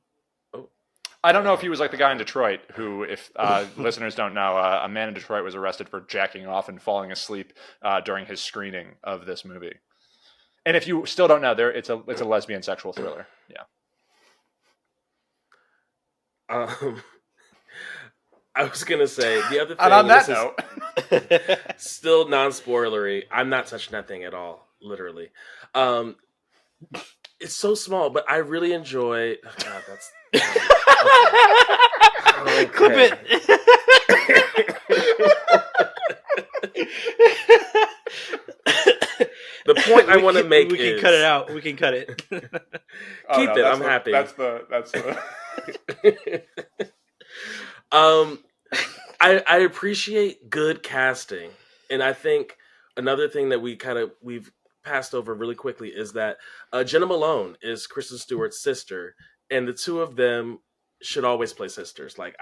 I don't know if he was like the guy in Detroit who, if listeners don't know, a man in Detroit was arrested for jacking off and falling asleep during his screening of this movie. And if you still don't know, it's a lesbian sexual thriller. Yeah. I was gonna say the other thing. And on that note, still non-spoilery. I'm not touching that thing at all, literally. It's so small, but I really enjoy. Oh God, that's okay. Clip it. The point I want to make we is can cut it out. We can cut it. Keep it. I'm happy. That's the. I appreciate good casting, and I think another thing that we've passed over really quickly is that Jenna Malone is Kristen Stewart's sister, and the two of them should always play sisters. Like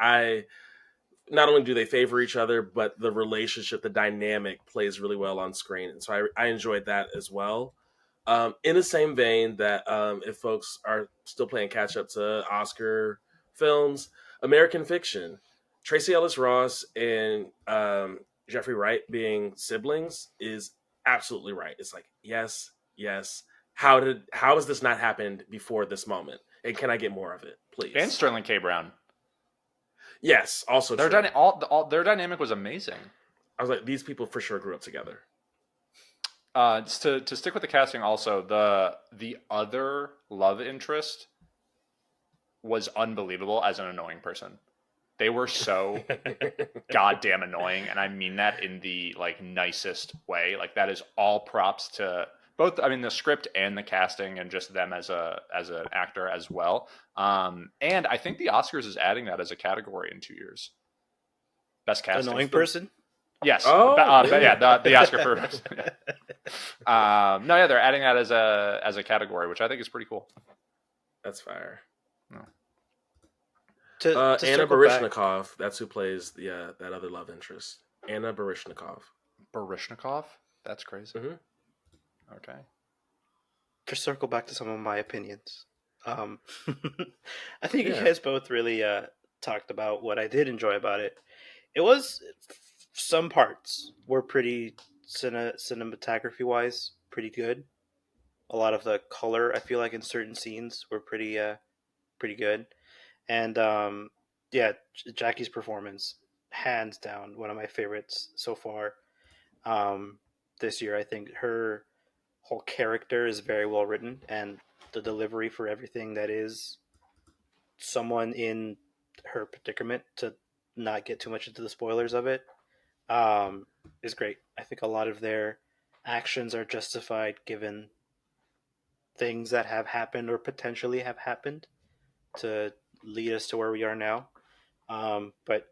not only do they favor each other, but the relationship, the dynamic plays really well on screen, and so I enjoyed that as well. In the same vein that if folks are still playing catch up to Oscar films, American Fiction, Tracy Ellis Ross and Jeffrey Wright being siblings is absolutely right. It's like yes. How has this not happened before this moment? And can I get more of it, please? And Sterling K. Brown. Yes, also Their true. their dynamic was amazing. I was like, these people for sure grew up together. Just to stick with the casting, also the other love interest was unbelievable as an annoying person. They were so goddamn annoying, and I mean that in the like nicest way. Like that is all props to both. I mean the script and the casting, and just them as an actor as well. And I think the Oscars is adding that as a category in 2 years. Best casting. Annoying person. Yes, Oh, but really? yeah, the Oscar for no, yeah, they're adding that as a category, which I think is pretty cool. That's fire. No. To Anna circle back, Baryshnikov, that's who plays that other love interest. Anna Baryshnikov. Baryshnikov, that's crazy. Mm-hmm. Okay, to some of my opinions. Um, I think you Yeah. guys both really talked about what I did enjoy about it. It was some parts were pretty cinematography wise pretty good. A lot of the color I feel like in certain scenes were pretty good, and yeah, Jackie's performance hands down one of my favorites so far um, this year. I think her whole character is very well written, and the delivery for everything that is someone in her predicament, to not get too much into the spoilers of it, um, is great. I think a lot of their actions are justified given things that have happened or potentially have happened to lead us to where we are now. But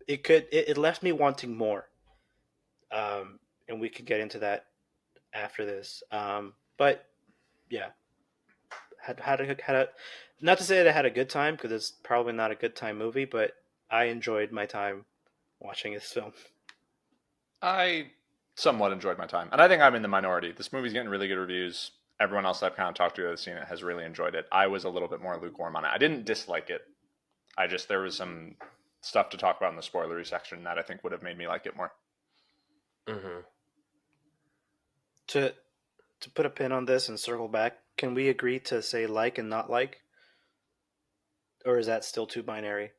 it left me wanting more, and we could get into that after this. But yeah, had a not to say that I had a good time because it's probably not a good time movie, but I enjoyed my time watching this film. I somewhat enjoyed my time, and I think I'm in the minority. This movie's getting really good reviews. Everyone else I've kind of talked to that's seen it has really enjoyed it. I was a little bit more lukewarm on it. I didn't dislike it. I just there was some stuff to talk about in the spoilery section that I think would have made me like it more. Mm-hmm. To put a pin on this and circle back, can we agree to say like and not like, or is that still too binary?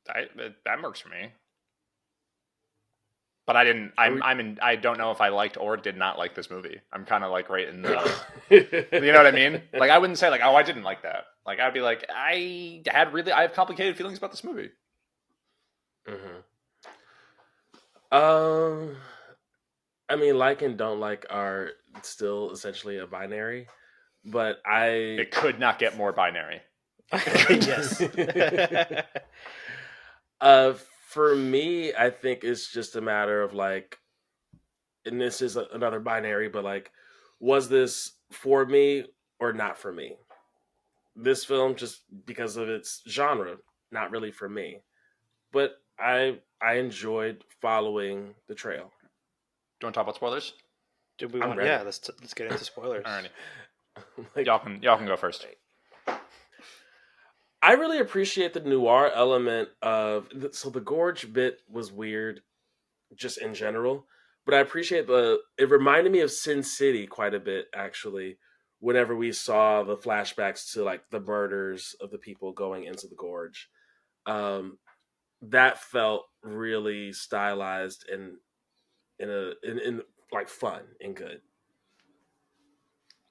That works for me. But I didn't. I'm in. I don't know if I liked or did not like this movie. I'm kind of like right in the. You know what I mean? Like I wouldn't say like, oh, I didn't like that. Like I'd be like, I have complicated feelings about this movie. Mm-hmm. Um, I mean, like and don't like are still essentially a binary, but It could not get more binary. Yes. uh, for me, I think it's just a matter of like, and this is another binary, but like, was this for me or not for me? This film, just because of its genre, not really for me. But I enjoyed following the trail. Do you want to talk about spoilers? Do we I'm want? ready. Yeah, let's get into spoilers. Alrighty, Like, y'all can go first. I really appreciate the noir element of so the gorge bit was weird just in general, but I appreciate it reminded me of Sin City quite a bit actually whenever we saw the flashbacks to like the murders of the people going into the gorge. Um that felt really stylized and in like fun and good.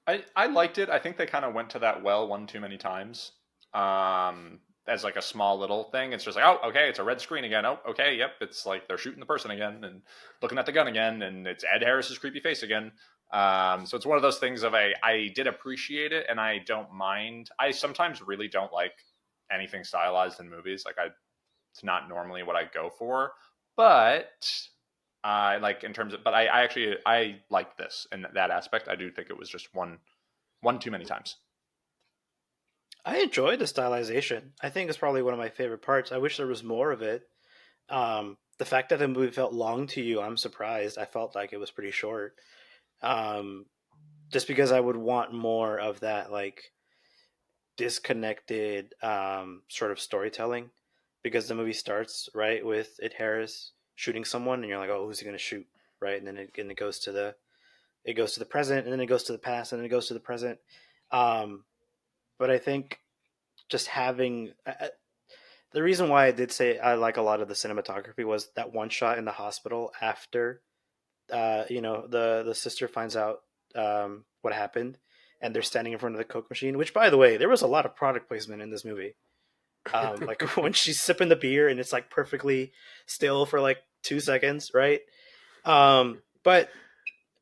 I liked it. I think they kind of went to that well one too many times. As like a small little thing. It's just like, oh, okay, it's a red screen again. Oh, okay, yep. It's like they're shooting the person again and looking at the gun again, and it's Ed Harris's creepy face again. So it's one of those things of I did appreciate it, and I don't mind. I sometimes really don't like anything stylized in movies. Like it's not normally what I go for, but like in terms of, but I actually I liked this in that aspect. I do think it was just one too many times. I enjoyed the stylization. I think it's probably one of my favorite parts. I wish there was more of it. The fact that the movie felt long to you, I'm surprised. I felt like it was pretty short. Um, just because I would want more of that, like disconnected sort of storytelling. Because the movie starts right with Ed Harris shooting someone, and you're like, oh, who's he going to shoot, right? And then it goes to the present, and then it goes to the past, and then it goes to the present. Um, but I think just having the reason why I did say I like a lot of the cinematography was that one shot in the hospital after the sister finds out what happened, and they're standing in front of the Coke machine. Which, by the way, there was a lot of product placement in this movie. Like when she's sipping the beer and it's like perfectly still for like 2 seconds, right? But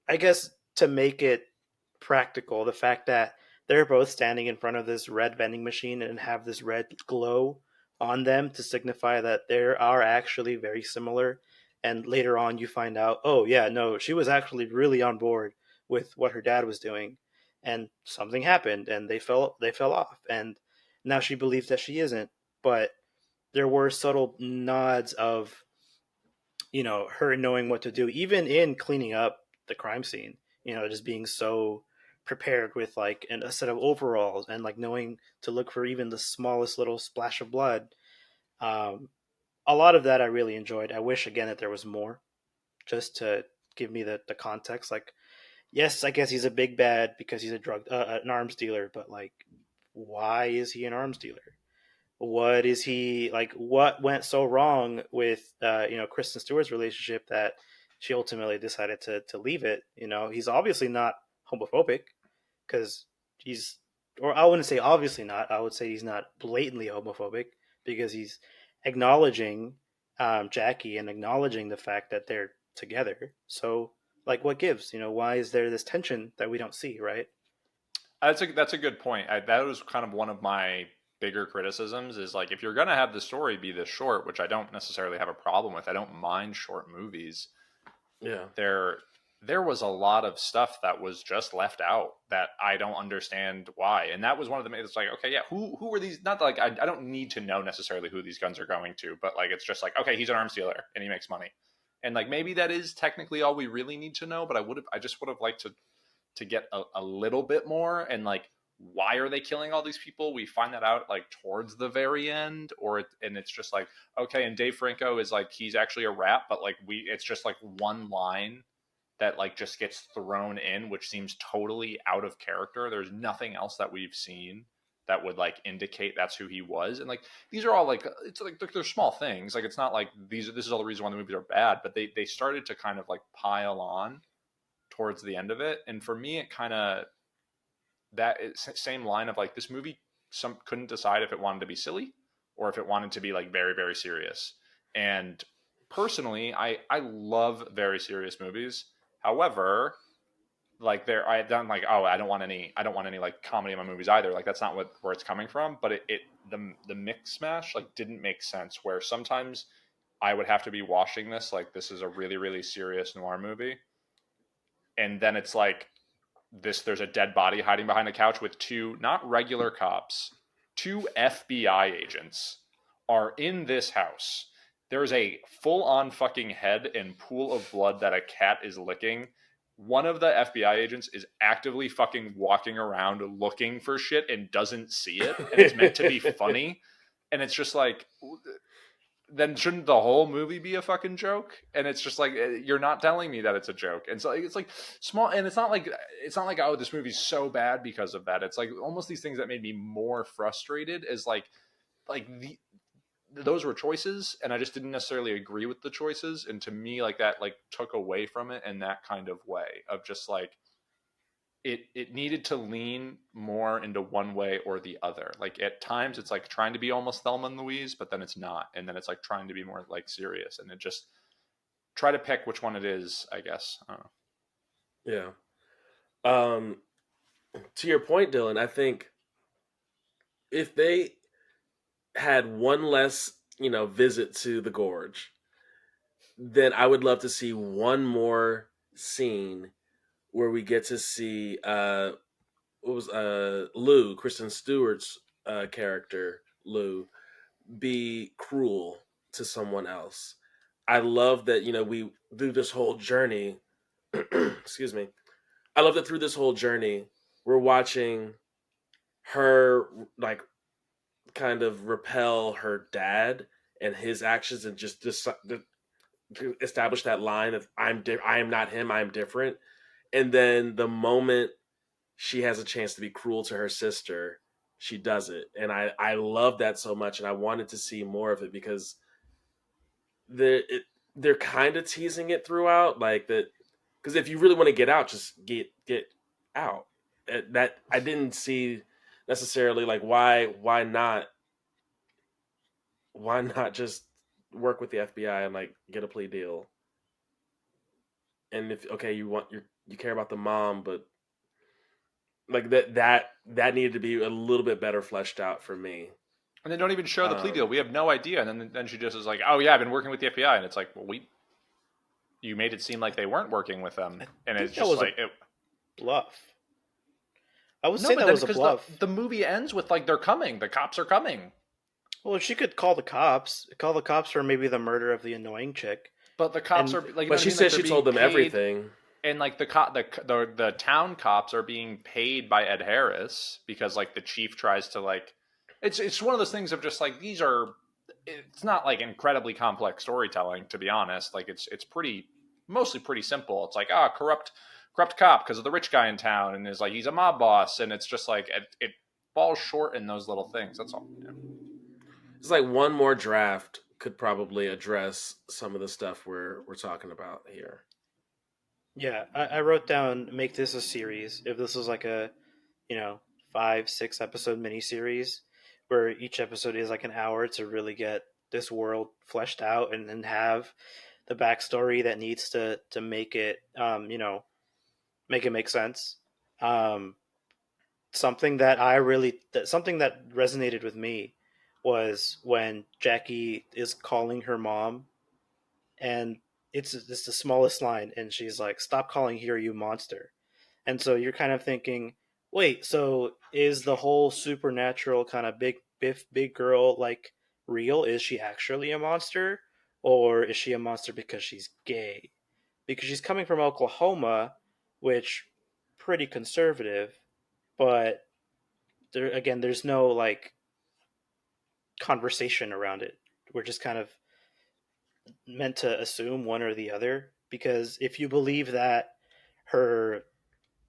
I guess to make it practical, the fact that they're both standing in front of this red vending machine and have this red glow on them to signify that they are actually very similar. And later on, you find out, oh yeah, no, she was actually really on board with what her dad was doing, and something happened, and they fell off, and now she believes that she isn't. But there were subtle nods of her knowing what to do, even in cleaning up the crime scene. Just being so prepared with like a set of overalls and like knowing to look for even the smallest little splash of blood. Um, a lot of that I really enjoyed. I wish again that there was more, just to give me the context. Like, yes, I guess he's a big bad because he's an arms dealer, but like, why is he an arms dealer? What is he like? What went so wrong with Kristen Stewart's relationship that she ultimately decided to leave it? He's obviously not homophobic, because he's, or I wouldn't say obviously not. I would say he's not blatantly homophobic, because he's acknowledging Jackie and acknowledging the fact that they're together. So like, what gives? Why is there this tension that we don't see? Right? That's a good point. That was kind of one of my bigger criticisms. Is like, if you're gonna have the story be this short, which I don't necessarily have a problem with. I don't mind short movies. Yeah. There was a lot of stuff that was just left out that I don't understand why. And that was one of the, it's like, okay, yeah, who are these? Not like, I don't need to know necessarily who these guns are going to, but like, it's just like, okay, he's an arms dealer and he makes money. And like, maybe that is technically all we really need to know, but I just would have liked to get a little bit more. And like, why are they killing all these people? We find that out like towards the very end, and it's just like, okay. And Dave Franco is like, he's actually a rat, but like it's just like one line that like just gets thrown in, which seems totally out of character. There's nothing else that we've seen that would like indicate that's who he was. And like, these are all like, it's like they're small things. Like, it's not like this is all the reason why the movies are bad, but they started to kind of like pile on towards the end of it. And for me, it kind of, same line of like, this movie couldn't decide if it wanted to be silly or if it wanted to be like very, very serious. And personally, I love very serious movies. However, like I don't like, oh, I don't want any like comedy in my movies either. Like, that's not where it's coming from. But the mix smash like didn't make sense, where sometimes I would have to be watching this like, this is a really, really serious noir movie, and then it's like, there's a dead body hiding behind a couch with two not regular cops, two FBI agents are in this house. There's a full-on fucking head and pool of blood that a cat is licking. One of the FBI agents is actively fucking walking around looking for shit and doesn't see it, and it's meant to be funny. And it's just like, then shouldn't the whole movie be a fucking joke? And it's just like, you're not telling me that it's a joke. And so it's like small, and it's not like, oh, this movie's so bad because of that. It's like almost these things that made me more frustrated, is like those were choices, and I just didn't necessarily agree with the choices. And to me, like, that like took away from it in that kind of way of just like, it needed to lean more into one way or the other. Like, at times it's like trying to be almost Thelma and Louise, but then it's not. And then it's like trying to be more like serious, and it just try to pick which one it is, I guess. I don't know. Yeah. To your point, Dylan, I think if they had one less, visit to the gorge, then I would love to see one more scene where we get to see what was Lou, Kristen Stewart's character, Lou, be cruel to someone else. I love that, we through this whole journey, excuse me. I love that through this whole journey, we're watching her like kind of repel her dad and his actions, and just to establish that line of I am not him, I am different. And then the moment she has a chance to be cruel to her sister, she does it, and I love that so much, and I wanted to see more of it because they're kind of teasing it throughout, like that. Because if you really want to get out, just get out. That I didn't see necessarily like why not just work with the FBI and like get a plea deal. And if okay, you care about the mom, but like that needed to be a little bit better fleshed out for me. And they don't even show the plea deal. Um, We have no idea. And then she just is like, "Oh yeah, I've been working with the FBI." And it's like, well, you made it seem like they weren't working with them, I and think it's that just was like, a bluff. I would no, say but that then was a because bluff. the movie ends with like they're coming, the cops are coming, Well, she could call the cops. Call the cops for maybe the murder of the annoying chick. but the cops are And like, you know but what I she mean? Like said they're she being told them paid, everything. and like the town cops are being paid by Ed Harris because like the chief tries to like, it's one of those things of just like these are, it's not like incredibly complex storytelling, to be honest. Like it's mostly pretty simple. It's like corrupt cop because of the rich guy in town, and is like he's a mob boss, and it's just like it falls short in those little things. That's all. Yeah. It's like one more draft could probably address some of the stuff we're talking about here. yeah, I wrote down make this a series. If this was like a, you know, 5, 6 episode miniseries where each episode is like an hour to really get this world fleshed out and then have the backstory that needs to make it make it make sense. Um, something that resonated with me was when Jackie is calling her mom, and it's the smallest line, and she's like, "Stop calling here, you monster." And so you're kind of thinking, wait, so is the whole supernatural kind of big girl like real? Is she actually a monster, or is she a monster because she's gay? Because she's coming from Oklahoma, which pretty conservative, but there's no like conversation around it. We're just kind of meant to assume one or the other, because if you believe that her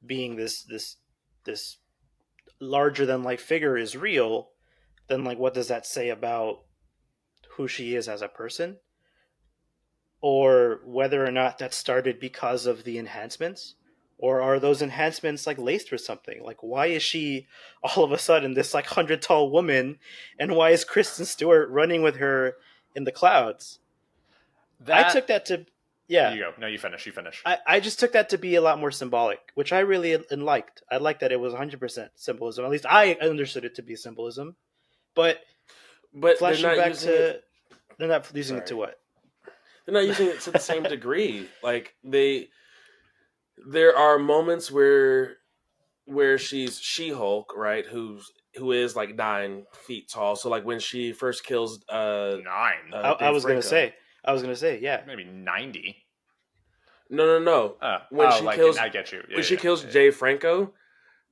being this larger than life figure is real, then like what does that say about who she is as a person, or whether or not that started because of the enhancements, or are those enhancements like laced with something? Like why is she all of a sudden this like 100 tall woman, and why is Kristen Stewart running with her in the clouds? I That took that to yeah you go. No, you finish. You finish. I just took that to be a lot more symbolic, which I really liked. I liked that it was 100% symbolism. At least I understood it to be symbolism. But But they're flashing not back using it. to, they're not using it to Sorry, what? they're not using it to the same degree. Like there are moments where she's She-Hulk, right? Who is like 9 feet tall. So like when she first kills Nine, I Dave was gonna Franco. say, yeah. maybe 90. No. When she Like kills I get you. when Yeah, she yeah, kills yeah. Dave Franco,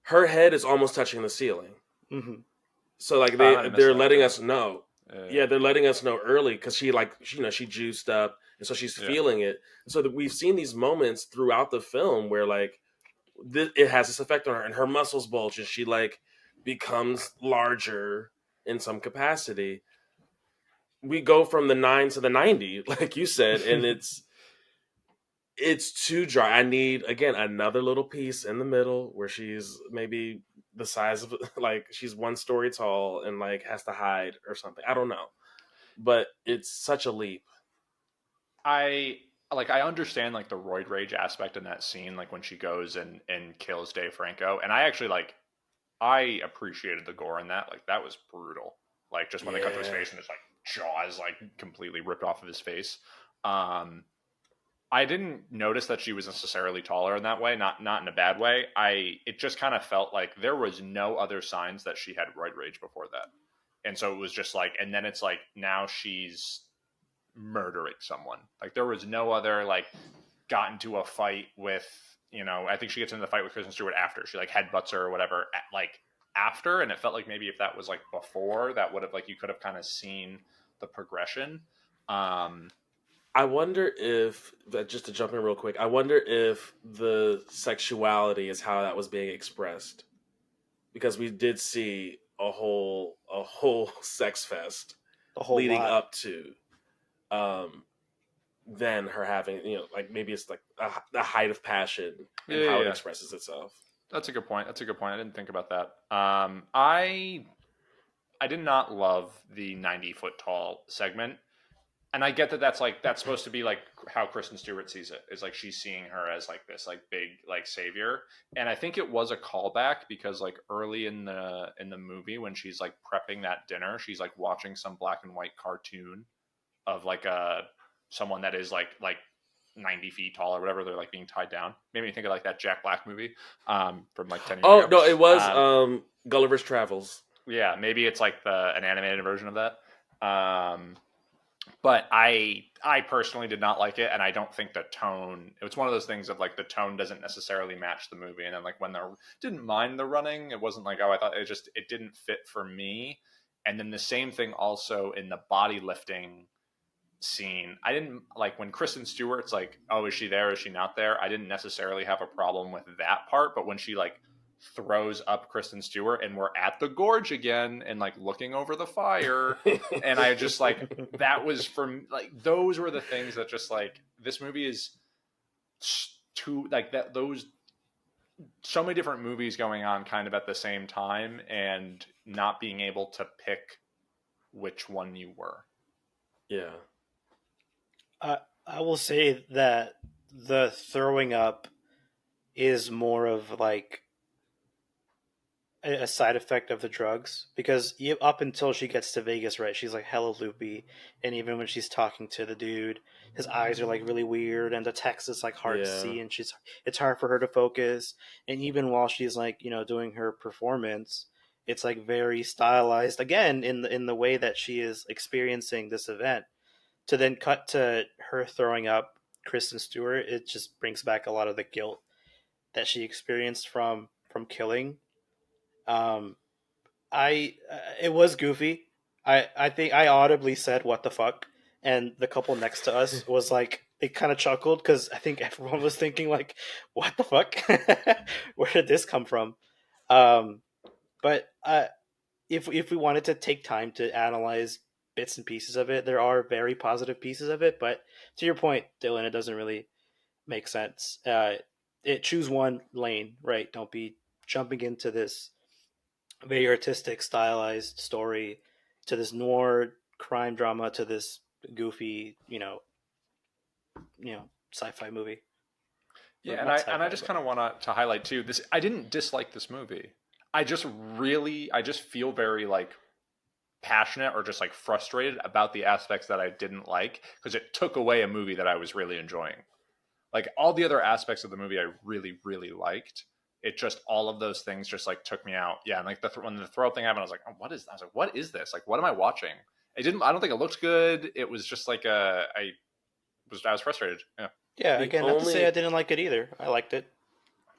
her head is almost touching the ceiling. Hmm. So like I might have missed they're that. letting Yeah. us know. Yeah, they're letting us know early because she juiced up and so she's Yeah. feeling it. And so that we've seen these moments throughout the film where like it has this effect on her and her muscles bulge and she like becomes larger in some capacity. We go from the 9 to the 90, like you said, and it's too dry. I need again another little piece in the middle where she's maybe the size of like she's 1 story tall and like has to hide or something. I don't know, but it's such a leap. I understand like the roid rage aspect in that scene, like when she goes and kills Dave Franco, and I actually like I appreciated the gore in that. Like that was brutal. Like just when they cut to his Yeah, face and his like jaws like completely ripped off of his face. Um, I didn't notice that she was necessarily taller in that way, not in a bad way. It just kind of felt like there was no other signs that she had roid rage before that. And so it was just like, and then it's like now she's murdering someone. Like there was no other like got into a fight with, I think she gets into the fight with Kristen Stewart after she like headbutts her or whatever, like after, and it felt like maybe if that was like before, that would have like you could have kind of seen the progression. Um, I wonder if just to jump in real quick. I wonder if the sexuality is how that was being expressed because we did see a whole sex fest A whole leading lot. up to than her having, like maybe it's like the height of passion Yeah, and yeah, how it yeah. expresses itself. That's a good point. That's a good point. I didn't think about that. I did not love the 90-foot tall segment. And I get that that's supposed to be like how Kristen Stewart sees it. Is like she's seeing her as like this like big like savior. And I think it was a callback because like early in the movie when she's like prepping that dinner, she's like watching some black and white cartoon of like a someone that is like 90 feet tall or whatever. They're like being tied down. Made me think of like that Jack Black movie from like 10 years Oh ago. no, it was Gulliver's Travels. Yeah, maybe it's like an animated version of that. But I personally did not like it, and I don't think the tone. It was one of those things of like the tone doesn't necessarily match the movie, and then like when they didn't mind the running, it wasn't like oh I thought it didn't fit for me. And then the same thing also in the body lifting scene. I didn't like when Kristen Stewart's like, oh, is she there? Is she not there? I didn't necessarily have a problem with that part, but when she like throws up Kristen Stewart and we're at the gorge again and like looking over the fire, and I just like that was from like those were the things that just like this movie is too like that those so many different movies going on kind of at the same time and not being able to pick which one you were. Yeah. I will say that the throwing up is more of like a side effect of the drugs because up until she gets to Vegas, right, she's like hella loopy, and even when she's talking to the dude, his eyes are like really weird, and the text is like hard to Yeah. see, and it's hard for her to focus, and even while she's like doing her performance, it's like very stylized again in the way that she is experiencing this event. To then cut to her throwing up Kristen Stewart, it just brings back a lot of the guilt that she experienced from killing. Um, I It was goofy. I think I audibly said "What the fuck," and the couple next to us was like they kind of chuckled because I think everyone was thinking like, "What the fuck? Where did this come from?" Um, but if we wanted to take time to analyze bits and pieces of it, there are very positive pieces of it. But to your point, Dylan, it doesn't really make sense. It choose one lane, right? Don't be jumping into this very artistic, stylized story to this noir crime drama to this goofy, sci-fi movie. Or Yeah, and not I sci-fi, just but kind of want to highlight too this. I didn't dislike this movie. I just feel very like passionate or just like frustrated about the aspects that I didn't like because it took away a movie that I was really enjoying. Like all the other aspects of the movie, I really really liked. It just all of those things just like took me out. Yeah, and like when the throw up thing happened, I was like, oh, what is? I was like, what is this? Like, what am I watching? It didn't. I don't think it looked good. It was just like I was frustrated. Yeah. yeah. The Again, not to say I only didn't like it either. I liked it.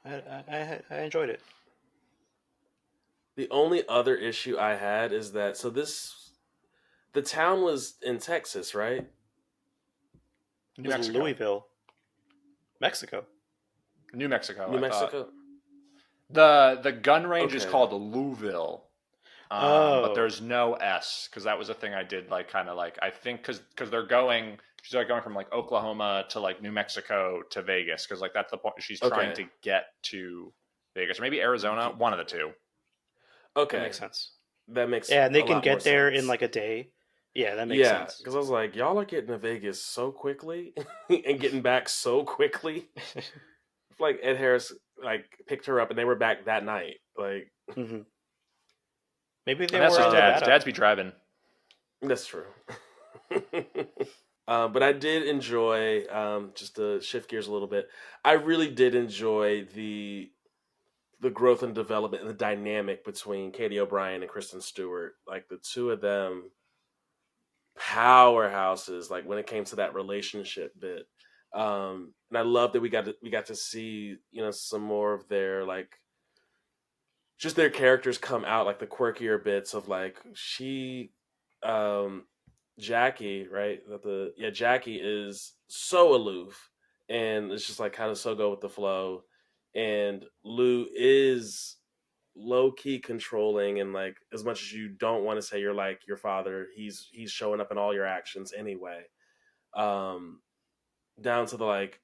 I enjoyed it. the only other issue I had is that the town was in Texas, right? It New was Mexico. Louisville, Mexico. New Mexico. New I thought Mexico. the gun range is Okay. called Louisville, but Oh, there's no S because that was a thing I did like kind of like I think because they're going she's like going from like Oklahoma to like New Mexico to Vegas because like that's the point she's trying Okay. to get to Vegas or maybe Arizona, Ge- one of the two. that Okay. makes sense. That makes Yeah, and they a can lot more get there in sense. like a day. Yeah, that makes Yeah, sense. because I was like, y'all are getting to Vegas so quickly and getting back so quickly. Like Ed Harris like picked her up and they were back that night. Like hmm Maybe they And that's were just in dads. Nevada. Dads be driving. that's true. But I did enjoy just to shift gears a little bit. I really did enjoy the growth and development and the dynamic between Katie O'Brien and Kristen Stewart. Like the two of them powerhouses like when it came to that relationship bit. And I love that we got to see, some more of their like just their characters come out, like the quirkier bits of like she um Jackie, right? Jackie is so aloof and it's just like kind of so go with the flow. And Lou is low key controlling, and like as much as you don't want to say you're like your father, he's showing up in all your actions anyway. Um, Down to the like,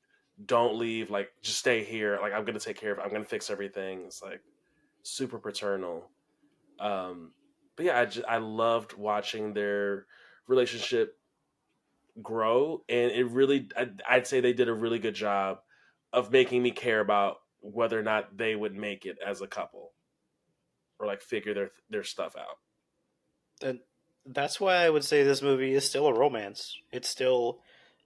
don't leave, like just stay here. Like I'm gonna take care of it. I'm gonna fix everything. It's like super paternal. Um, but yeah, I loved watching their relationship grow, and it really I'd say they did a really good job of making me care about whether or not they would make it as a couple or like figure their stuff out. And that's why I would say this movie is still a romance. It's still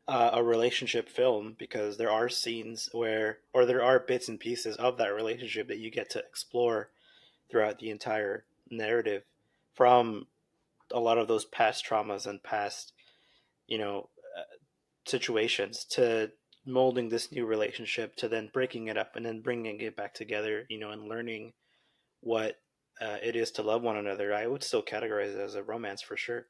a relationship film because there are scenes where, or there are bits and pieces of that relationship that you get to explore throughout the entire narrative, from a lot of those past traumas and past, you know, situations, to molding this new relationship, to then breaking it up and then bringing it back together, and learning what it is to love one another. I would still categorize it as a romance for sure.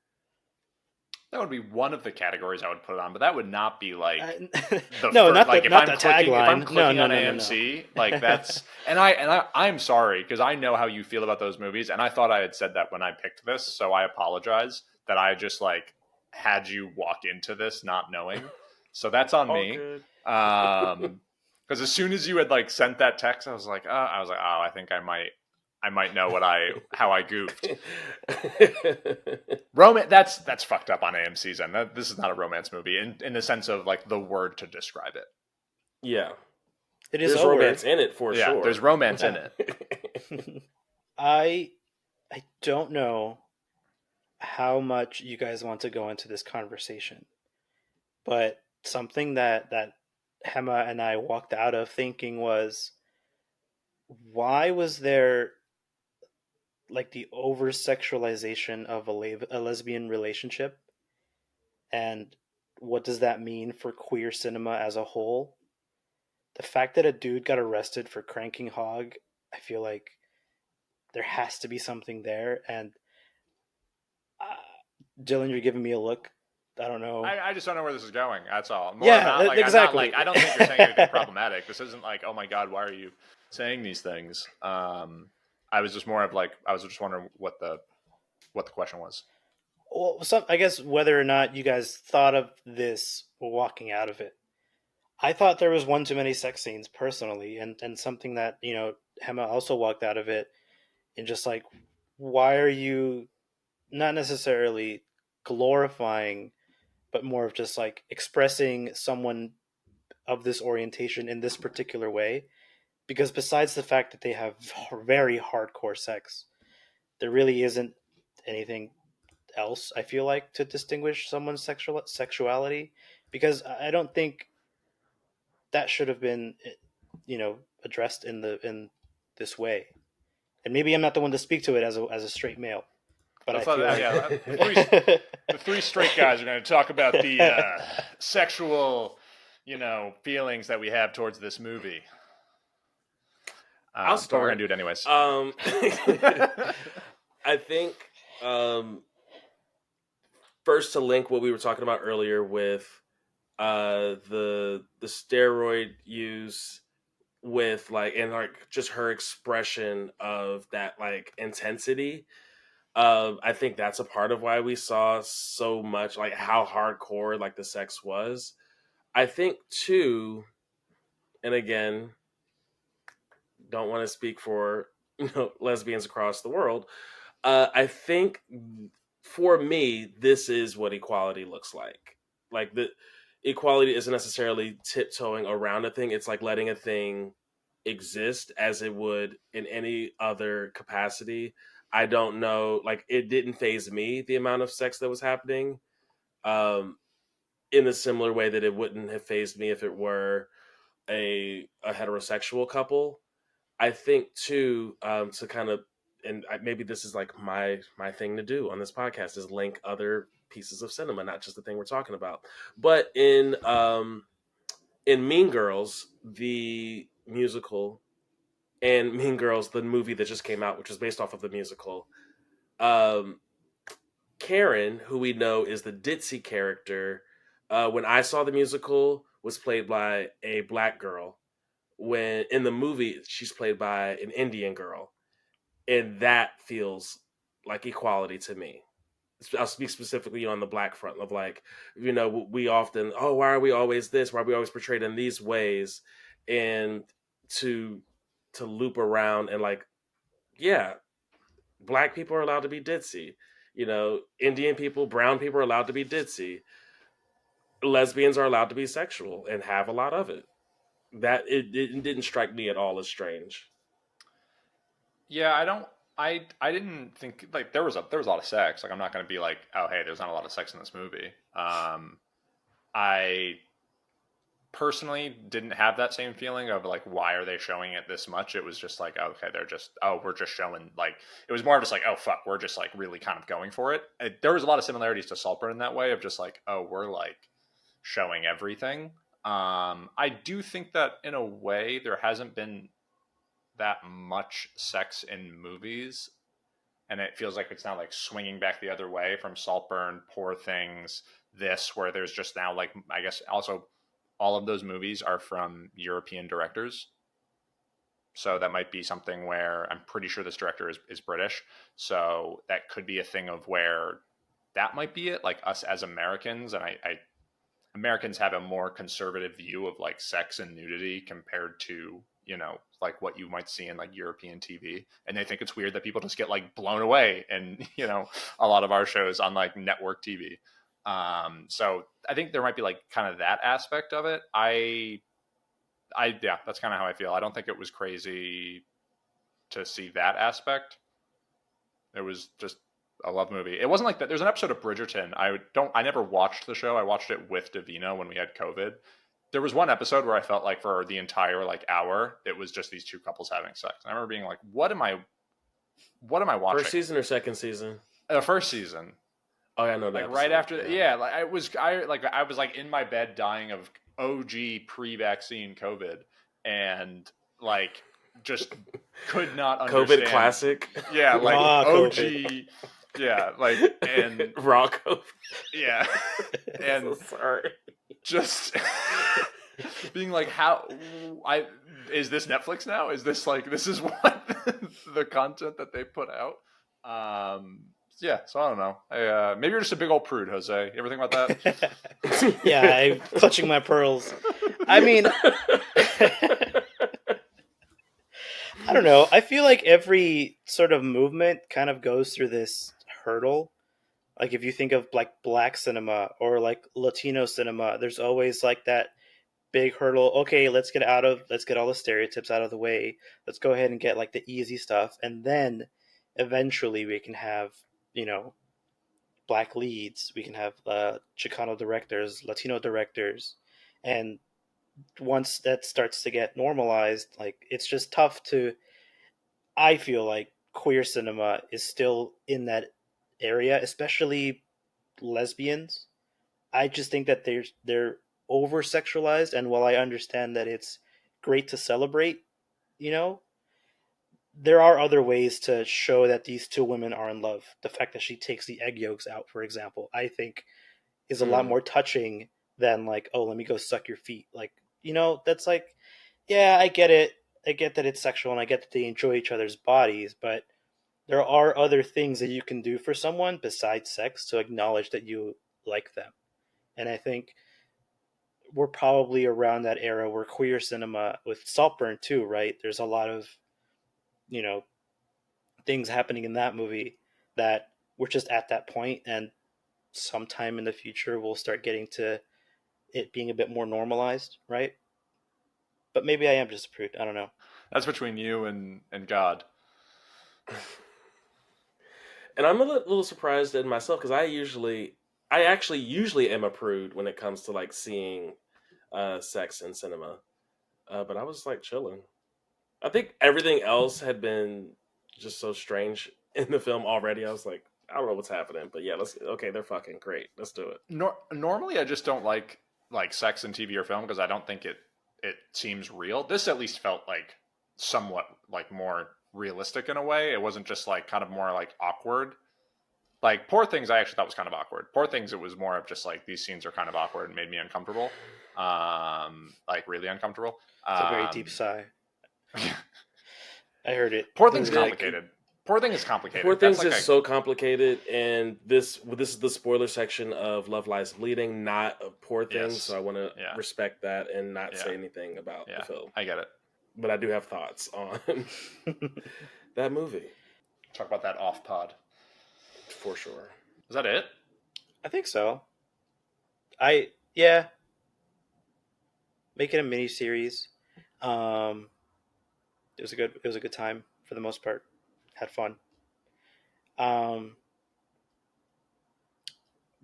That would be one of the categories I would put it on, but that would not be like the No, first. not Like the not the if I'm tagline. No, clicking no, on no, no, no. AMC, like that's I'm sorry because I know how you feel about those movies, and I thought I had said that when I picked this, so I apologize that I just like had you walk into this not knowing. So that's on All me. good. Because as soon as you had like sent that text, oh, I think I might know how I goofed. Romance, that's fucked up on AMC's end. This is not a romance movie in the sense of like the word to describe it. Yeah, It is there's a romance word. in it for Yeah, sure. there's romance in Yeah. it. I I don't know how much you guys want to go into this conversation, but something that Hema and I walked out of thinking was, why was there like the over sexualization of a lesbian relationship, and what does that mean for queer cinema as a whole? The fact that a dude got arrested for cranking hog, I feel like there has to be something there. And Dylan, you're giving me a look. I don't know. I just don't know where this is going. That's all. More Yeah, not like I'm not like exactly. I don't think you're saying anything problematic. This isn't like, oh my god, why are you saying these things? I was just more of like I was just wondering what the question was. Well, I guess whether or not you guys thought of this walking out of it. I thought there was one too many sex scenes personally, and something that Hema also walked out of it, and just like, why are you not necessarily glorifying, but more of just like expressing someone of this orientation in this particular way? Because besides the fact that they have very hardcore sex, there really isn't anything else, I feel like, to distinguish someone's sexuality. Because I don't think that should have been, addressed in this way. And maybe I'm not the one to speak to it as a straight male, but I Let's let, feel like yeah, the three straight guys are going to talk about the sexual, feelings that we have towards this movie. I'll But we're start. going to do it anyways. I think first to link what we were talking about earlier with the steroid use with like and like just her expression of that like intensity. I think that's a part of why we saw so much like how hardcore like the sex was. I think too, and again, don't want to speak for lesbians across the world. I think for me, this is what equality looks like. Like the equality isn't necessarily tiptoeing around a thing. It's like letting a thing exist as it would in any other capacity. I don't know. Like it didn't phase me the amount of sex that was happening. Um, in a similar way that it wouldn't have phased me if it were a heterosexual couple. I think too, to kind of, and maybe this is like my thing to do on this podcast is link other pieces of cinema, not just the thing we're talking about. But in Mean Girls, the musical, and Mean Girls, the movie that just came out, which was based off of the musical, um, Karen, who we know is the ditzy character, when I saw the musical, was played by a black girl. When in the movie, she's played by an Indian girl. and that feels like equality to me. I'll speak specifically on the black front of like, we often, why are we always this? Why are we always portrayed in these ways? And to loop around and like, yeah, black people are allowed to be ditzy. Indian people, brown people are allowed to be ditzy. Lesbians are allowed to be sexual and have a lot of it. That it didn't strike me at all as strange. Yeah, I don't. I didn't think like there was a lot of sex. Like I'm not going to be like, oh hey, there's not a lot of sex in this movie. I personally didn't have that same feeling of like why are they showing it this much. It was just like, okay, we're just showing, like, it was more of just like, oh fuck, we're just like really kind of going for it. There was a lot of similarities to Saltburn in that way of just like, oh, we're like showing everything. I do think that in a way there hasn't been that much sex in movies, and it feels like it's now like swinging back the other way from Saltburn, Poor Things, this, where there's just now like, I guess also all of those movies are from European directors. So that might be something where I'm pretty sure this director is British. So that could be a thing of where that might be it. Like us as Americans, and Americans have a more conservative view of like sex and nudity compared to, like what you might see in like European TV. And they think it's weird that people just get like blown away and, a lot of our shows on like network TV. So I think there might be like kind of that aspect of it. Yeah, that's kind of how I feel. I don't think it was crazy to see that aspect. It was just a love movie. It wasn't like that. There's an episode of Bridgerton. I never watched the show. I watched it with Davina when we had COVID. There was one episode where I felt like for the entire like hour, it was just these two couples having sex. And I remember being like, what am I watching? First season or second season? The first season. Oh, yeah, I know that. Like episode. right after, yeah. Like I was like in my bed dying of OG pre-vaccine COVID, and like just could not understand. COVID classic. Yeah, like Raw OG. COVID. Yeah, like, and raw COVID. Yeah, and so sorry. Just being like, is this Netflix now? Is this like, this is what the content that they put out? Yeah, so I don't know. Maybe you're just a big old prude, Jose. You ever think about that? Yeah, I'm clutching my pearls. I mean, I don't know. I feel like every sort of movement kind of goes through this hurdle. Like if you think of like black cinema or like Latino cinema, there's always like that big hurdle. Okay, let's get all the stereotypes out of the way. Let's go ahead and get like the easy stuff, and then eventually we can have, black leads. We can have Chicano directors, Latino directors, and once that starts to get normalized, like it's just tough to. I feel like queer cinema is still in that area, especially lesbians. I just think that they're over sexualized, and while I understand that it's great to celebrate, you know, there are other ways to show that these two women are in love. The fact that she takes the egg yolks out, for example, I think is a lot more touching than like, oh, let me go suck your feet. Like, that's like, yeah, I get it. I get that it's sexual and I get that they enjoy each other's bodies, but there are other things that you can do for someone besides sex to acknowledge that you like them. And I think we're probably around that era where queer cinema, with Saltburn too, right? There's a lot of, you know, things happening in that movie that we're just at that point, and sometime in the future we'll start getting to it being a bit more normalized, right? But maybe I am just a prude. I don't know. That's between you and God. And I'm a little surprised in myself because I actually usually am a prude when it comes to like seeing sex in cinema. But I was like chilling. I think everything else had been just so strange in the film already. I was like, I don't know what's happening, but yeah, they're fucking great. Let's do it. Normally, I just don't like sex in TV or film because I don't think it seems real. This at least felt like somewhat like more realistic in a way. It wasn't just like kind of more like awkward. Like Poor Things, I actually thought was kind of awkward. Poor Things, it was more of just like these scenes are kind of awkward and made me uncomfortable, like really uncomfortable. It's a very deep sigh. I heard it. Poor Things complicated. Poor Thing is complicated. Poor Things is so complicated, and this is the spoiler section of Love Lies Bleeding, not of Poor Things. Yes. So I want to respect that and not say anything about the film. I get it, but I do have thoughts on that movie. Talk about that off pod for sure. Is that it? I think so. Make it a mini series. It was a good time for the most part. Had fun.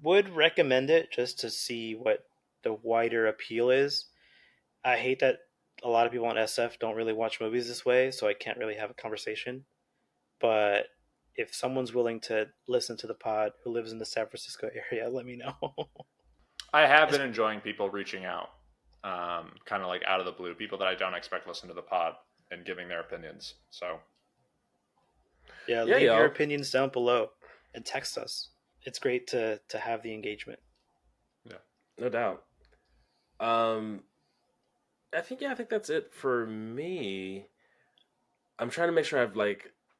Would recommend it just to see what the wider appeal is. I hate that a lot of people on SF don't really watch movies this way, so I can't really have a conversation. But if someone's willing to listen to the pod who lives in the San Francisco area, let me know. I have been enjoying people reaching out, kind of like out of the blue, people that I don't expect to listen to the pod and giving their opinions. So, leave your opinions down below and text us. It's great to have the engagement. Yeah, no doubt. I think that's it for me. I'm trying to make sure I've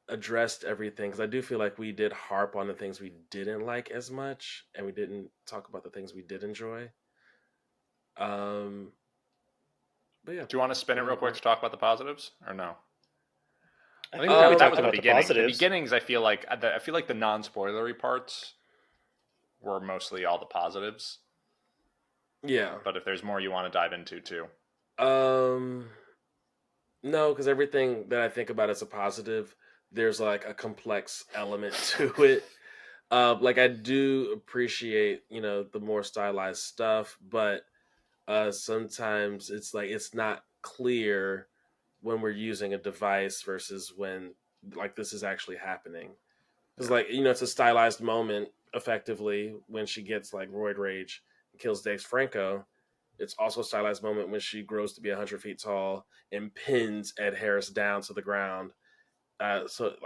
addressed everything, because I do feel like we did harp on the things we didn't like as much, and we didn't talk about the things we did enjoy. But yeah. Do you want to spin it real quick to talk about the positives, or no? I think that was the beginning. The beginnings, I feel like the non-spoilery parts were mostly all the positives. Yeah. But if there's more you want to dive into too. No, because everything that I think about as a positive, there's a complex element to it. I do appreciate, the more stylized stuff, but sometimes it's not clear when we're using a device versus when this is actually happening. Because it's a stylized moment effectively when she gets roid rage and kills Dave Franco. It's also a stylized moment when she grows to be 100 feet tall and pins Ed Harris down to the ground, so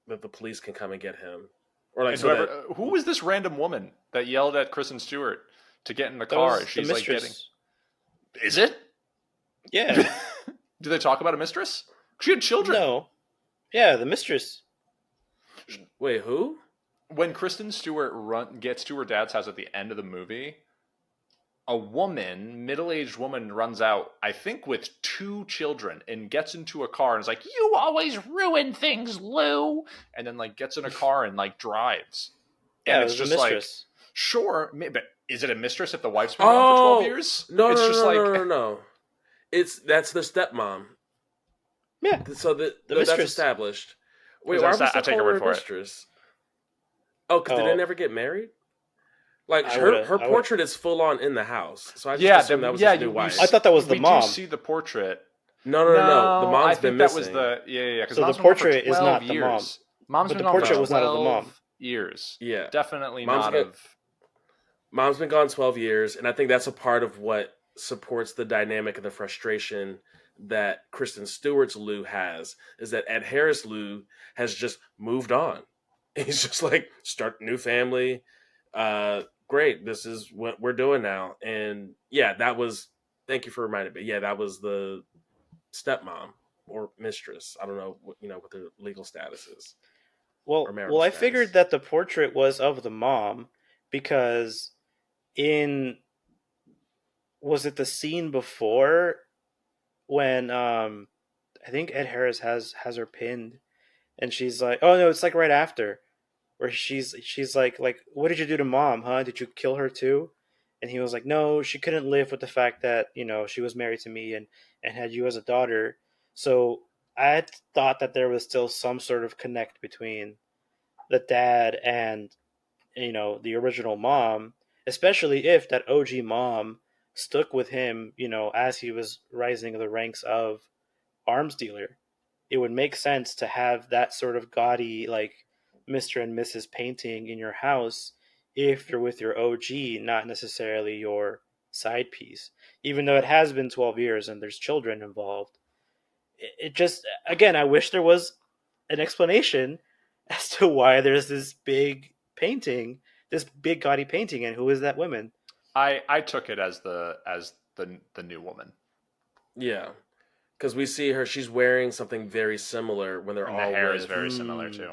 that the police can come and get him. Or who was this random woman that yelled at Kristen Stewart to get in the car? She's getting. Is it? Yeah. Do they talk about a mistress? She had children. No. Yeah, the mistress. Wait, who? When Kristen Stewart gets to her dad's house at the end of the movie, a middle-aged woman, runs out, I think with 2 children, and gets into a car and is like, "You always ruin things, Lou," and then gets in a car and drives. Yeah, and it's just sure, but is it a mistress if the wife's been gone for 12 years? No, no. That's the stepmom. Yeah. So that's established. Wait, why are we still calling her mistress? Oh, because they never get married? Her portrait is full on in the house. So I just assumed that was his new wife. I thought that was the mom. We do see the portrait. No. The mom's been missing. That was the So the portrait is not the mom. Mom's been gone for 12 years. Yeah, definitely not of. Mom's been gone 12 years, and I think that's a part of what supports the dynamic and the frustration that Kristen Stewart's Lou has, is that Ed Harris Lou has just moved on. He's just start a new family. Great, this is what we're doing now. And yeah, thank you for reminding me. Yeah, that was the stepmom or mistress. I don't know what the legal status is. Well, I figured that the portrait was of the mom because was it the scene before when I think Ed Harris has her pinned and she's like, oh no, it's right after, where she's like, what did you do to mom, huh? Did you kill her too? And he was like, no, she couldn't live with the fact that, she was married to me and had you as a daughter. So I thought that there was still some sort of connect between the dad and, the original mom, especially if that OG mom stuck with him, as he was rising the ranks of arms dealer. It would make sense to have that sort of gaudy, Mr. and Mrs. painting in your house if you're with your OG, not necessarily your side piece. Even though it has been 12 years and there's children involved. It just, again, I wish there was an explanation as to why there's this big painting, this big gaudy painting, and who is that woman? I took it as the new woman. Yeah. Because we see her, she's wearing something very similar when they're all the hair is very similar too.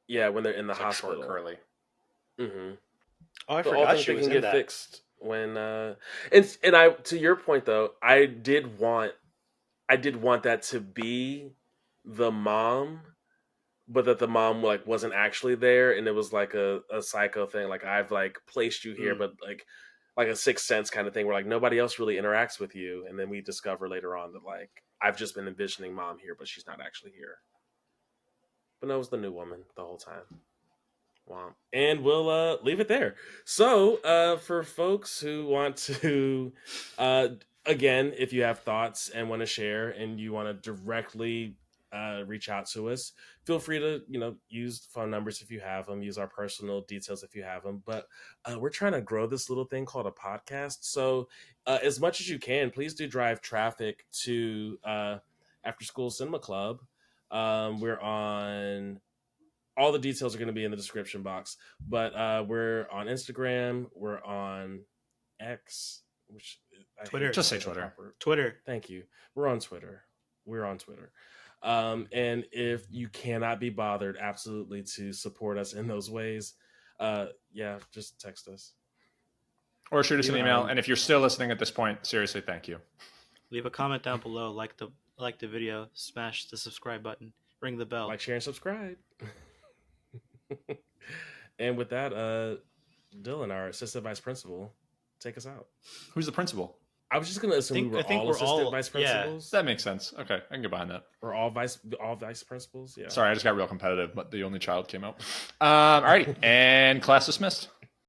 Yeah, when they're in the It's like hospital. short curly. Mm-hmm. Oh, I But all forgot things she that was can in get that. fixed when and I to your point though, I did want that to be the mom, but that the mom like wasn't actually there, and it was like a psycho thing. Like I've like placed you here, Mm. but like a sixth sense kind of thing, where like nobody else really interacts with you, and then we discover later on that like I've just been envisioning mom here, but she's not actually here. But no, it was the new woman the whole time. Wow. And we'll leave it there. So, for folks who want to, uh, again, if you have thoughts and want to share and you want to directly reach out to us, feel free to, use phone numbers if you have them, use our personal details if you have them. But we're trying to grow this little thing called a podcast. So, as much as you can, please do drive traffic to After School Cinema Club. We're on all the details are going to be in the description box. But we're on Instagram. We're on X, which I Twitter. hate to Just say say the Twitter. proper. Twitter. Thank you. We're on Twitter. We're on Twitter. And if you cannot be bothered, absolutely to support us in those ways, yeah, just text us. Or shoot us an email. Um, And if you're still listening at this point, seriously, thank you. Leave a comment down below. Like the video. Smash the subscribe button. Ring the bell. Like, share, and subscribe. And with that, Dylan, our assistant vice principal, take us out. Who's the principal? I was just going to assume we were all assistant vice principals. That makes sense. Okay, I can get behind that. We're all vice principals. Yeah. Sorry, I just got real competitive, but the only child came out. Alrighty, and class dismissed.